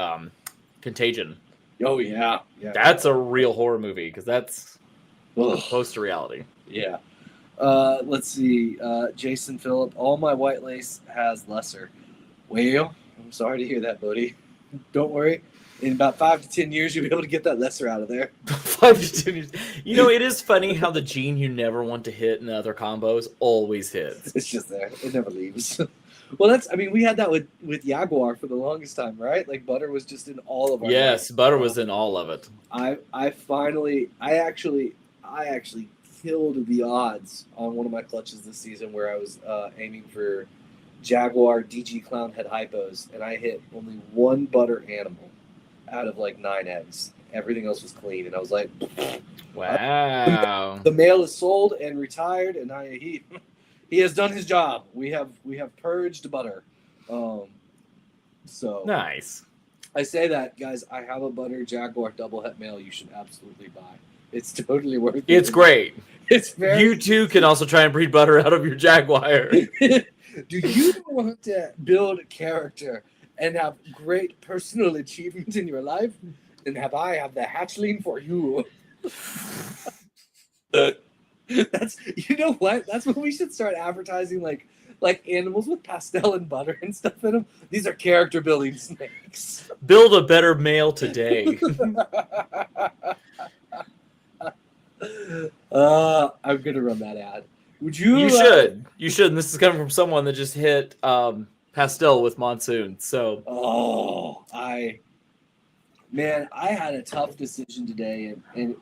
B: Contagion.
A: Oh yeah.
B: That's a real horror movie because that's
A: Ugh.
B: close to reality.
A: Yeah. Let's see. Jason Phillip. All my white lace has lesser. Well, I'm sorry to hear that, buddy. Don't worry. In about 5 to 10 years, you'll be able to get that lesser out of there.
B: 5 to 10 years. You know, it is funny how the gene you never want to hit in the other combos always hits.
A: It's just there. It never leaves. Well, we had that with Jaguar for the longest time, right? Like butter was just in all of our
B: Yes,
A: games.
B: butter was in all of it.
A: I actually killed the odds on one of my clutches this season where I was aiming for Jaguar DG Clown head hypos, and I hit only one butter animal out of like 9 eggs. Everything else was clean, and I was like,
B: wow.
A: the male is sold and retired, and he has done his job. We have purged butter. So
B: Nice.
A: I say that, guys. I have a butter Jaguar double het male. You should absolutely buy. It's totally worth it.
B: It's great.
A: It's very.
B: You too can also try and breed butter out of your Jaguar.
A: Do you want to build a character and have great personal achievements in your life? Then I have the hatchling for you. That's what? That's what we should start advertising, like animals with pastel and butter and stuff in them. These are character building snakes.
B: Build a better male today.
A: I'm gonna run that ad. Would you?
B: You should. You should. And this is coming from someone that just hit pastel with monsoon. So.
A: I had a tough decision today, and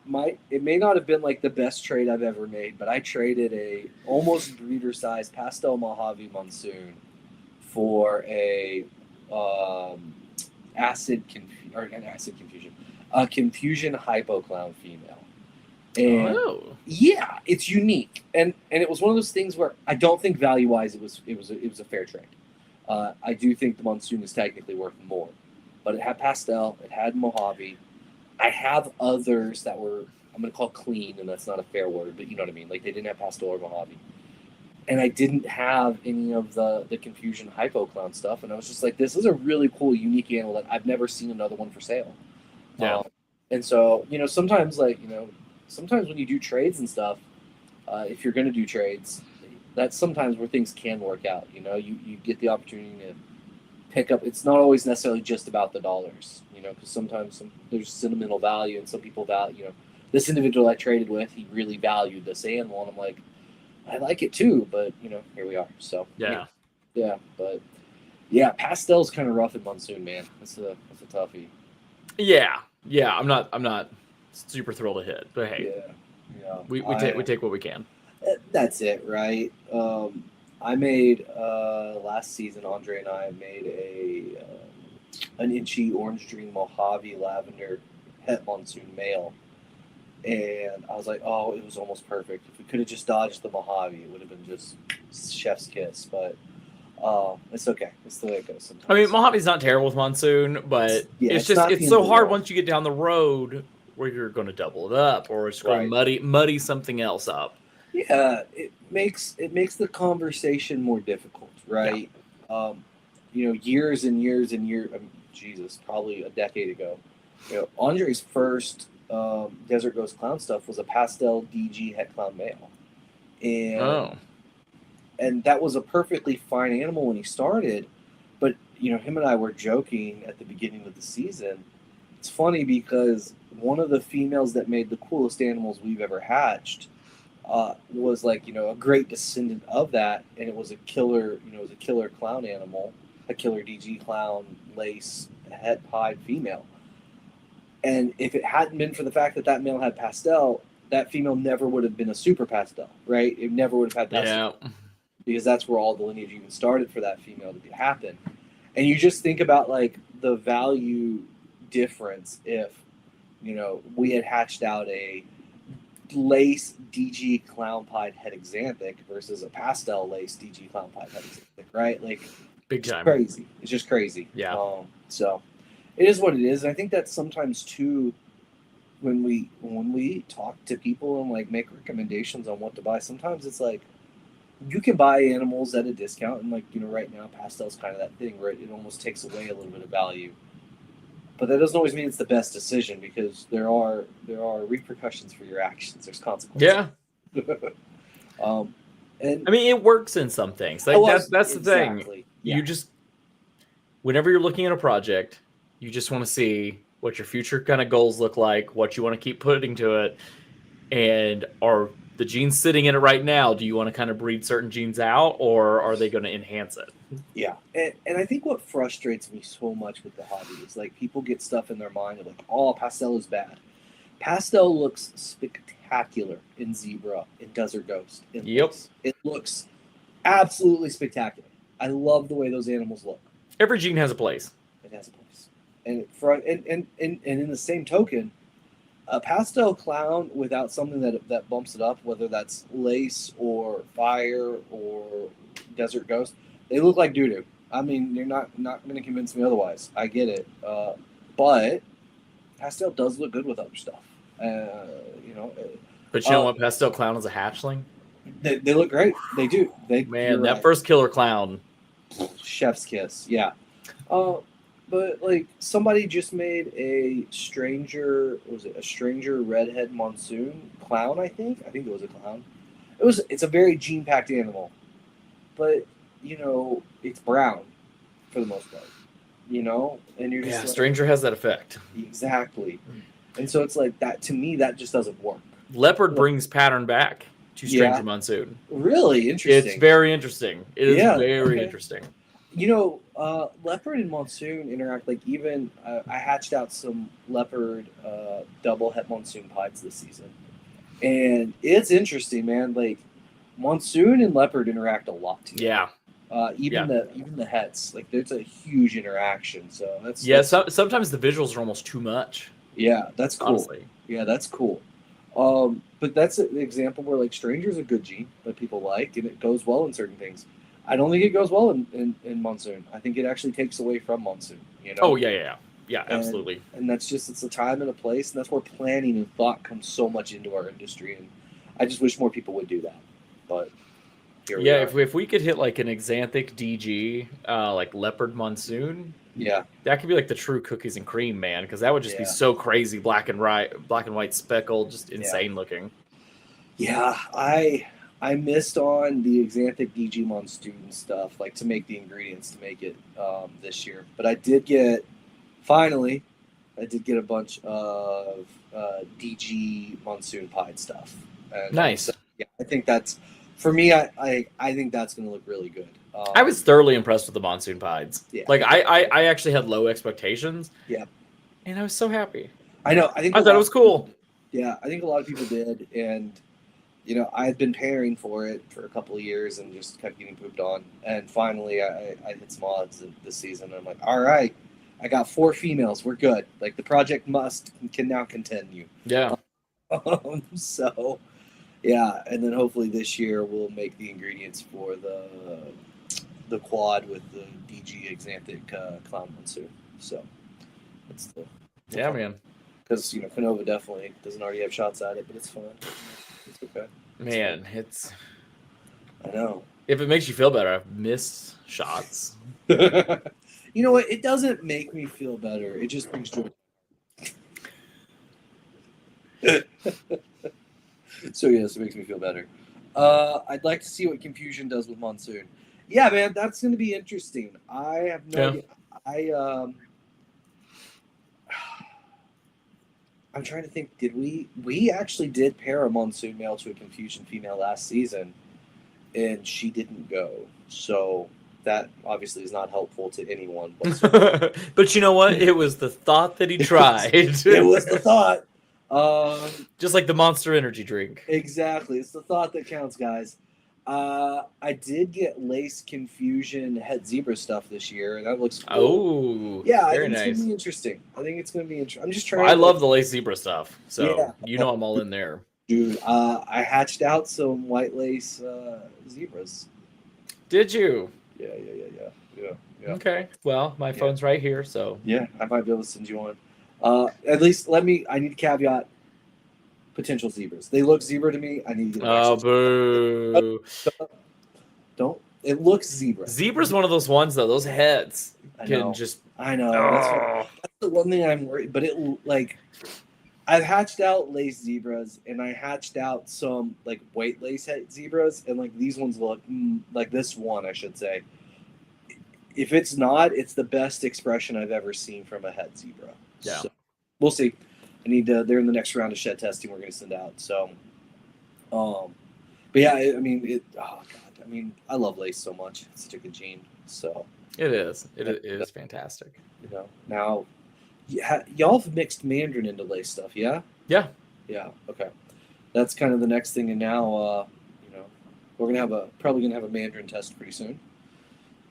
A: it may not have been like the best trade I've ever made, but I traded a almost breeder size pastel Mojave Monsoon for a confusion hypo clown female. And yeah, it's unique, and it was one of those things where I don't think value wise it was a fair trade. I do think the Monsoon is technically worth more. But it had pastel, it had Mojave. I have others that were, I'm going to call clean, and that's not a fair word, but you know what I mean. Like, they didn't have pastel or Mojave. And I didn't have any of the Confusion Hypo Clown stuff. And I was just like, this is a really cool, unique animal that I've never seen another one for sale.
B: Yeah.
A: And so, sometimes when you do trades and stuff, if you're going to do trades, that's sometimes where things can work out. You get the opportunity to pick up. It's not always necessarily just about the dollars, because sometimes there's sentimental value, and some people value. This individual I traded with, he really valued this animal, and I'm like, I like it too, but here we are. So
B: yeah,
A: but pastel's kind of rough in Monsoon, man. That's a toughie.
B: Yeah. I'm not super thrilled to hit, but hey, we take what we can.
A: That's it, right? I made last season. Andre and I made an Inchy Orange Dream Mojave Lavender Het Monsoon male, and I was like, oh, it was almost perfect. If we could have just dodged the Mojave, it would have been just chef's kiss. But it's okay. It's the way it goes sometimes.
B: I mean, Mojave's not terrible with Monsoon, but it's so hard once you get down the road where you're going to double it up or it's going to muddy something else up.
A: Yeah, it makes the conversation more difficult, right? Yeah. Years and years and years. Probably a decade ago. Andre's first Desert Ghost Clown stuff was a pastel DG Het Clown male, and that was a perfectly fine animal when he started. But him and I were joking at the beginning of the season. It's funny because one of the females that made the coolest animals we've ever hatched. Was like a great descendant of that, and it was a killer clown animal, a killer DG clown lace het pied female. And if it hadn't been for the fact that male had pastel, that female never would have been a super pastel, right? It never would have had pastel because that's where all the lineage even started for that female to happen. And you just think about like the value difference if we had hatched out a lace DG clown pied het exanthic versus a pastel lace DG clown pied het exanthic, right? Like
B: big time.
A: Crazy. It's just crazy.
B: Yeah.
A: So it is what it is. And I think that's sometimes too when we talk to people and like make recommendations on what to buy, sometimes it's like you can buy animals at a discount, and like right now pastel's kind of that thing where it almost takes away a little bit of value. But that doesn't always mean it's the best decision because there are repercussions for your actions. There's consequences.
B: Yeah. And I mean, it works in some things. Like that's the thing. Yeah. You just, whenever you're looking at a project, you just want to see what your future kind of goals look like, what you want to keep putting to it. And are the genes sitting in it right now? Do you want to kind of breed certain genes out, or are they going to enhance it?
A: Yeah, and I think what frustrates me so much with the hobby is like people get stuff in their mind of like, oh, pastel is bad. Pastel looks spectacular in zebra, in desert ghost, in
B: Yep.
A: lace. It looks absolutely spectacular. I love the way those animals look.
B: Every gene has a place.
A: It has a place, and in the same token, a pastel clown without something that bumps it up, whether that's lace or fire or desert ghost, they look like doo doo. I mean, you're not going to convince me otherwise. I get it, but pastel does look good with other stuff. You know,
B: But you know what? Pastel clown is a hatchling.
A: they look great. They do.
B: Man, that first killer clown,
A: chef's kiss. Yeah. But like somebody just made a stranger redhead monsoon clown. I think it was a clown. It's a very gene packed animal, but you know it's brown for the most part. You know, and you're just
B: stranger has that effect.
A: Exactly, and so it's like that to me that just doesn't work.
B: Leopard brings pattern back to Stranger Monsoon.
A: Really interesting.
B: It's very interesting. It is very interesting.
A: You know, leopard and monsoon interact. Like even I hatched out some leopard double het monsoon pieds this season, and it's interesting, man. Like monsoon and leopard interact a lot together.
B: Yeah.
A: Even the hets, like there's a huge interaction. So that's
B: sometimes the visuals are almost too much.
A: Yeah, that's cool. Honestly. Yeah, that's cool. But that's an example where like stranger's a good gene that people like, and it goes well in certain things. I don't think it goes well in monsoon. I think it actually takes away from monsoon. You know?
B: Oh yeah, absolutely.
A: And that's just it's a time and a place, and that's where planning and thought comes so much into our industry. And I just wish more people would do that. But
B: if we could hit like an Xanthic DG, like leopard monsoon, that could be like the true cookies and cream, man, because that would just be so crazy, black and white speckled, just insane looking. Yeah,
A: I missed on the Xanthic DG monsoon stuff, like to make the ingredients to make it this year. But I did get a bunch of DG monsoon pied stuff. And
B: nice.
A: So, I think that's for me. I think that's going to look really good.
B: I was thoroughly impressed with the monsoon pieds.
A: Yeah.
B: Like I actually had low expectations.
A: Yeah.
B: And I was so happy.
A: I know. I
B: thought it was cool.
A: Yeah, I think a lot of people did, and you know, I had been pairing for it for a couple of years and just kept getting pooped on. And finally, I hit some odds this season. And I'm like, all right, I got 4 females. We're good. Like the project can now continue.
B: Yeah.
A: So, yeah, and then hopefully this year we'll make the ingredients for the quad with the DG Xanthic clown monsoon. So that's the
B: fun. Man.
A: Because you know Canova definitely doesn't already have shots at it, but it's fun. It's okay.
B: Man,
A: I know.
B: If it makes you feel better, I've missed shots.
A: You know what? It doesn't make me feel better. It just brings joy. So yes, it makes me feel better. I'd like to see what Confusion does with Monsoon. Yeah, man, that's going to be interesting. I have no idea. I'm trying to think. Did we actually did pair a Monsoon male to a Confusion female last season, and she didn't go. So that obviously is not helpful to anyone whatsoever.
B: But you know what? It was the thought that he tried.
A: It was the thought.
B: Just like the Monster Energy drink.
A: Exactly. It's the thought that counts, guys. I did get lace Confusion het zebra stuff this year, and that looks cool.
B: Oh,
A: yeah,
B: very
A: I think
B: nice.
A: It's going to be interesting. I think it's going to be interesting. I'm just trying
B: I love the lace zebra stuff, so you know I'm all in there.
A: Dude, I hatched out some white lace zebras.
B: Did you?
A: Yeah.
B: Okay. Well, my phone's right here, so.
A: Yeah, I might be able to send you one. At least I need to caveat potential zebras. They look zebra to me. I need to get
B: boo.
A: Don't. It looks zebra.
B: Zebra's one of those ones, though. Those heads can just.
A: I know. That's the one thing I'm worried. But I've hatched out lace zebras, and I hatched out some like white lace zebras, and like these ones look like this one, I should say. If it's not, it's the best expression I've ever seen from a het zebra.
B: Yeah.
A: So, we'll see. They're in the next round of shed testing we're going to send out. So, but yeah, I mean, oh God, I mean, I love lace so much. It's such a good gene. So
B: it is. It is fantastic.
A: You know, now, y'all have mixed mandarin into lace stuff, yeah?
B: Yeah.
A: Yeah. Okay. That's kind of the next thing, and now, you know, we're probably gonna have a mandarin test pretty soon.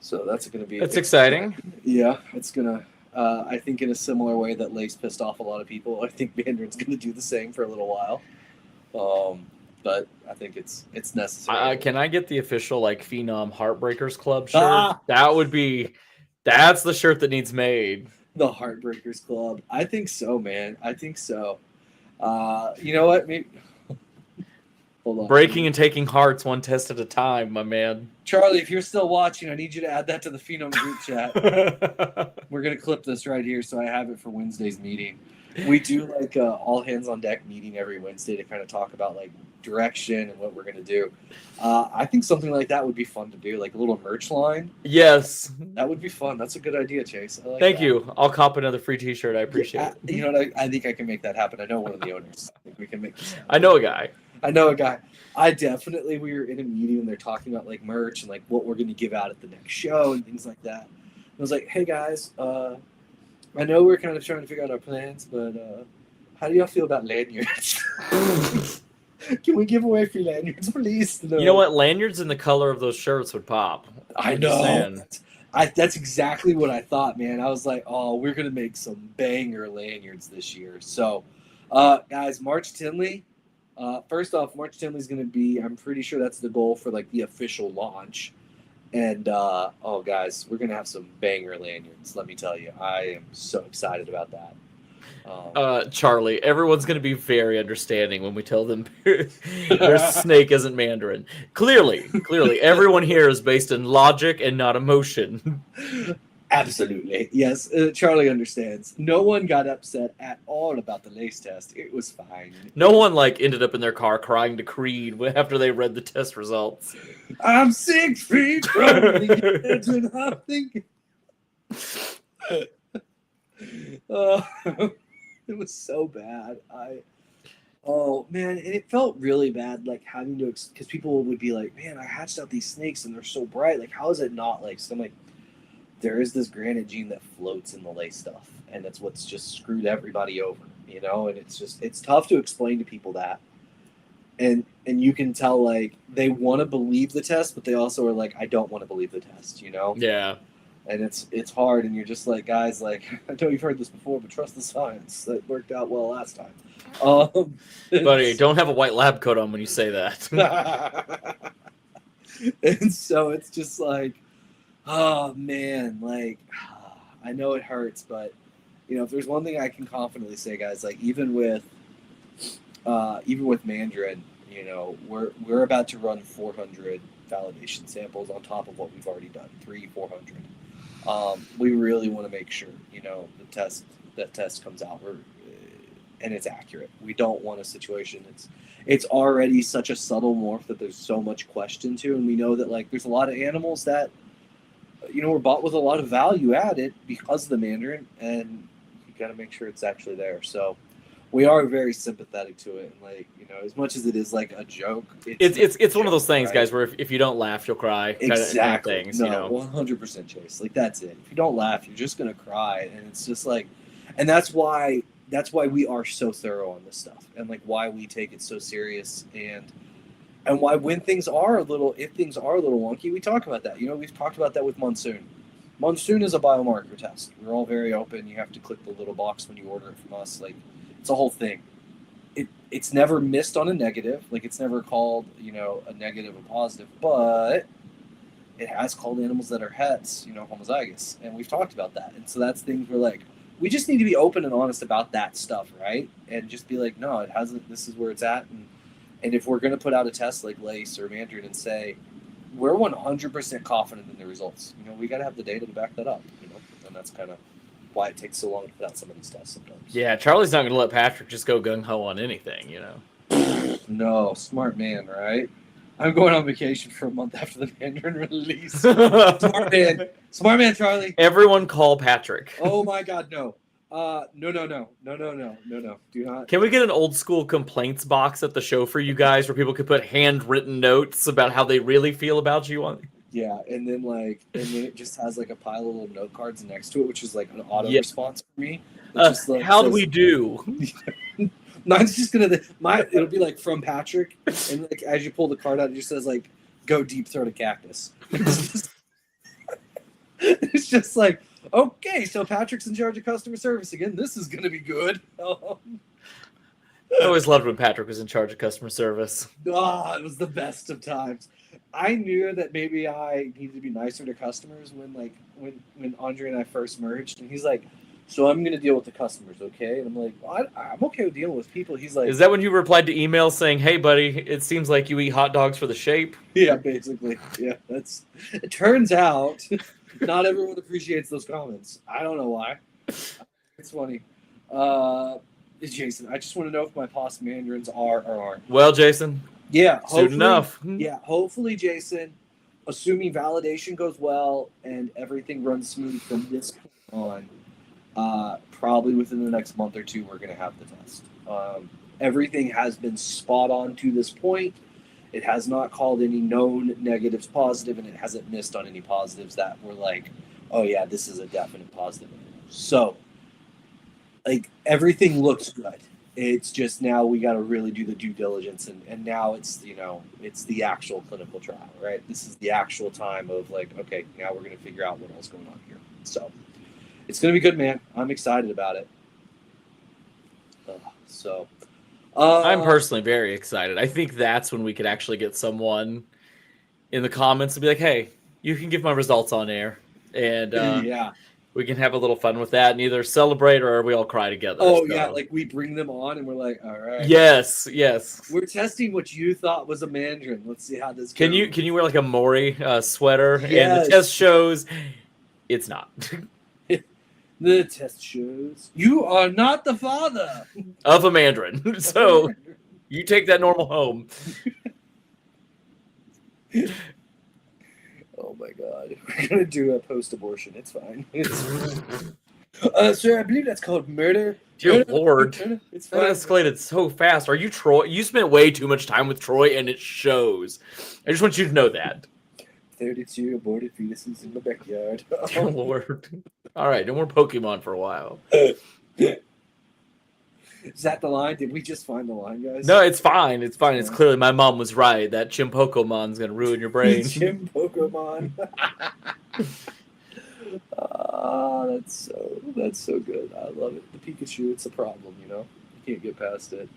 A: So that's going to be.
B: That's exciting.
A: Yeah, it's gonna. I think in a similar way that lace pissed off a lot of people, I think mandarin's going to do the same for a little while. But I think it's necessary.
B: Can I get the official like Phenom Heartbreakers Club shirt? That's the shirt that needs made.
A: The Heartbreakers Club. I think so, man. I think so. You know what? Maybe. Hold on.
B: Breaking and taking hearts one test at a time, my man.
A: Charlie, if you're still watching, I need you to add that to the Phenom group chat. We're gonna clip this right here, so I have it for Wednesday's meeting. We do like all hands on deck meeting every Wednesday to kind of talk about like direction and what we're gonna do. I think something like that would be fun to do, like a little merch line.
B: Yes,
A: that would be fun. That's a good idea, Chase. I like
B: Thank
A: that.
B: you. I'll cop another free T-shirt. I appreciate it.
A: You know what? I think I can make that happen. I know one of the owners. I think we can make this happen.
B: I know a guy.
A: We were in a meeting and they're talking about like merch and like what we're going to give out at the next show and things like that. I was like, hey guys, I know we're kind of trying to figure out our plans, but how do y'all feel about lanyards? Can we give away free lanyards, please? No.
B: You know what? Lanyards in the color of those shirts would pop.
A: I know. That's exactly what I thought, man. I was like, oh, we're going to make some banger lanyards this year. So, guys, March Tinley. First off, March Tinley is going to be, I'm pretty sure that's the goal for like the official launch. And, guys, we're going to have some banger lanyards. Let me tell you, I am so excited about that.
B: Charlie, everyone's going to be very understanding when we tell them their snake isn't Mandarin. Clearly, everyone here is based in logic and not emotion.
A: Absolutely. Yes, Charlie understands. No one got upset at all about the lace test. It was fine.
B: No one ended up in their car crying to Creed after they read the test results.
A: I'm 6 feet from the edge and I'm thinking. It was so bad. Oh man, and it felt really bad, like having to, because people would be like, "Man, I hatched out these snakes and they're so bright. Like, how is it not like?" So I'm like, there is this granite gene that floats in the lace stuff, and that's what's just screwed everybody over, you know. And it's tough to explain to people that, and you can tell like they want to believe the test, but they also are like, I don't want to believe the test, you know.
B: Yeah.
A: And it's hard, and you're just like, guys, like, I know you've heard this before, but trust the science. That worked out well last time.
B: Buddy, don't have a white lab coat on when you say that.
A: And so it's just like, oh man, like, I know it hurts, but you know, if there's one thing I can confidently say, guys, like even with Mandarin, you know, we're about to run 400 validation samples on top of what we've already done, 400. We really want to make sure, you know, that test comes out and it's accurate. We don't want a situation. It's already such a subtle morph that there's so much question to, and we know that like there's a lot of animals that, you know, were bought with a lot of value added because of the Mandarin, and you got to make sure it's actually there. So we are very sympathetic to it, and like, you know, as much as it is like a joke,
B: it's one of those things, right, guys, where if you don't laugh, you'll cry.
A: Exactly.
B: Kind of things,
A: no,
B: you know?
A: 100% Chase. Like that's it. If you don't laugh, you're just gonna cry, and it's just like, and that's why we are so thorough on this stuff, and like why we take it so serious, and why if things are a little wonky, we talk about that. You know, we've talked about that with Monsoon. Monsoon is a biomarker test. We're all very open. You have to click the little box when you order it from us. Like, it's a whole thing. It's never missed on a negative. Like, it's never called, you know, a negative or positive, but it has called animals that are hets, you know, homozygous. And we've talked about that. And so that's things we're like, we just need to be open and honest about that stuff, right? And just be like, no, it hasn't, this is where it's at. And if we're going to put out a test like lace or Mandarin and say, we're 100% confident in the results, you know, we got to have the data to back that up, you know, and that's kind of why it takes so long to put out some of these tests sometimes.
B: Yeah, Charlie's not going to let Patrick just go gung-ho on anything, you know.
A: No, smart man, right? I'm going on vacation for a month after the Mandarin release. Smart man, Charlie.
B: Everyone call Patrick.
A: Oh my God, no. No. Do not.
B: Can we get an old school complaints box at the show for you guys where people could put handwritten notes about how they really feel about you on?
A: Yeah, and then it just has like a pile of little note cards next to it, which is like an auto
B: Yeah.
A: response for me. It just like
B: How do
A: says,
B: we do?
A: mine's just it'll be like from Patrick, and like as you pull the card out, it just says like go deep throat a cactus. It's just like, okay, so Patrick's in charge of customer service again. This is gonna be good.
B: I always loved when Patrick was in charge of customer service.
A: It was the best of times. I knew that maybe I needed to be nicer to customers when Andre and I first merged, and he's like, "So I'm going to deal with the customers, okay?" And I'm like, "I'm okay with dealing with people." He's like,
B: Is that when you replied to emails saying, "Hey, buddy, it seems like you eat hot dogs for the shape"?
A: "Yeah, basically, yeah." It turns out, not everyone appreciates those comments. I don't know why. It's funny. Jason, I just want to know if my past mandarins are or aren't.
B: Well, Jason,
A: Yeah,
B: soon enough.
A: Yeah, hopefully, Jason, assuming validation goes well and everything runs smooth from this point on, probably within the next month or two, we're going to have the test. Everything has been spot on to this point. It has not called any known negatives positive, and it hasn't missed on any positives that were like, oh, yeah, this is a definite positive. So, like, everything looks good. It's just now we got to really do the due diligence, and now it's the actual clinical trial, right? This is the actual time of like, okay, now we're going to figure out what else going on here. So it's going to be good, man. I'm excited about it.
B: I'm personally very excited. I think that's when we could actually get someone in the comments to be like, "Hey, you can give my results on air," and
A: yeah.
B: we can have a little fun with that and either celebrate or we all cry together.
A: Oh, so. Yeah, like we bring them on and we're like, all right.
B: Yes.
A: We're testing what you thought was a mandarin. Let's see how this goes.
B: Can you wear like a Maury sweater? Yes. And the test shows it's not.
A: The test shows you are not the father
B: of a mandarin. So you take that normal home.
A: Oh my God. We're going to do a post-abortion. It's fine. Sir, I believe that's called murder.
B: Dear Lord. It's fine. That escalated so fast. Are you Troy? You spent way too much time with Troy, and it shows. I just want you to know that.
A: 32 aborted fetuses in the backyard.
B: Dear Lord. All right, no more Pokemon for a while.
A: Is that the line? Did we just find the line, guys?
B: No, it's fine. It's fine. It's clearly my mom was right. That Chimpokomon's going to ruin your brain.
A: Chimpokemon. That's so good. I love it. The Pikachu, it's a problem, You can't get past it.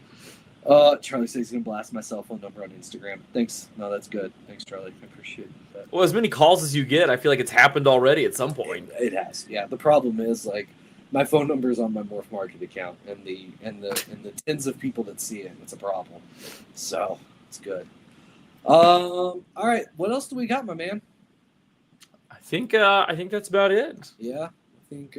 A: Charlie says he's going to blast my cell phone number on Instagram. Thanks. No, that's good. Thanks, Charlie. I appreciate that.
B: Well, as many calls as you get, I feel like it's happened already at some point.
A: It has. Yeah. The problem is, like, my phone number is on my Morph Market account, and the tens of people that see it, it's a problem. So it's good. All right, what else do we got, my man?
B: I think that's about it.
A: Yeah, I think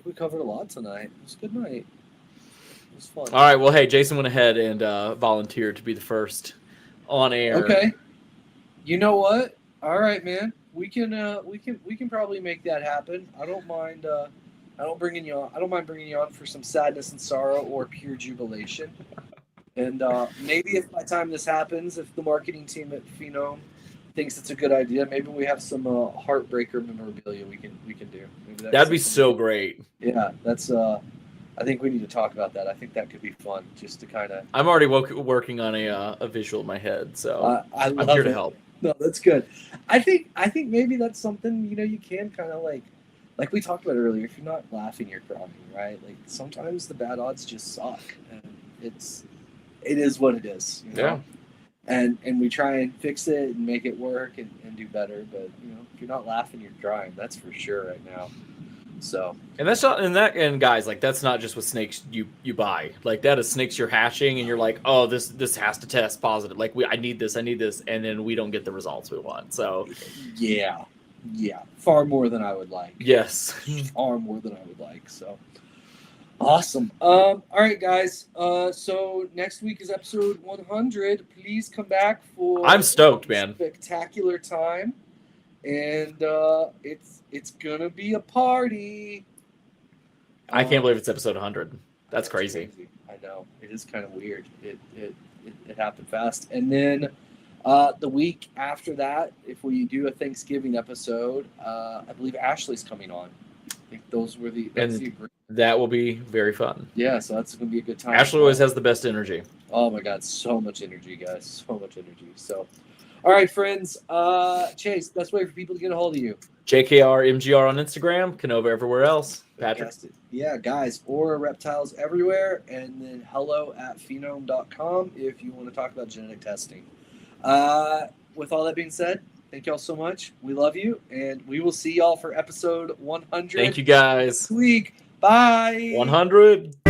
A: we covered a lot tonight. It was a good night. It was fun.
B: All right, well, hey, Jason went ahead and volunteered to be the first on air.
A: Okay. You know what? All right, man. We can probably make that happen. I don't mind. I don't mind bringing you on for some sadness and sorrow or pure jubilation. And maybe if by the time this happens, if the marketing team at Phenome thinks it's a good idea, maybe we have some heartbreaker memorabilia we can do.
B: That'd be so great.
A: Yeah, that's. I think we need to talk about that. I think that could be fun, just to kind of.
B: I'm already working on a visual in my head, so I'm here to help.
A: No, that's good. I think maybe that's something you can kind of like we talked about earlier. If you're not laughing, you're crying, right? Like sometimes the bad odds just suck, and it is what it is.
B: Yeah.
A: And we try and fix it and make it work and do better. But if you're not laughing, you're crying. That's for sure right now. So.
B: And that's not and guys, like that's not just with snakes you buy. Like that is snakes you're hatching, and you're like, oh, this has to test positive. Like I need this, and then we don't get the results we want. So.
A: Yeah, far more than I would like.
B: Yes,
A: far more than I would like. So. Awesome. All right, guys. So next week is episode 100. Please come back for.
B: I'm stoked, man.
A: Spectacular time, and it's gonna be a party.
B: I can't believe it's episode 100. That's crazy.
A: I know. It is kind of weird. It happened fast. And then the week after that, if we do a Thanksgiving episode, I believe Ashley's coming on. I think that's the agreement.
B: That will be very fun.
A: Yeah, so that's going to be a good time.
B: Ashley always has the best energy.
A: Oh my God, so much energy, guys. So much energy. So, all right, friends. Chase, best way for people to get a hold of you.
B: JKR MGR on Instagram, Canova everywhere else. Patrick.
A: Fantastic. Yeah, guys, Aura Reptiles everywhere, and then hello@phenome.com if you want to talk about genetic testing. With all that being said, thank y'all so much. We love you, and we will see y'all for episode 100.
B: Thank you, guys.
A: Next week. Bye.
B: 100.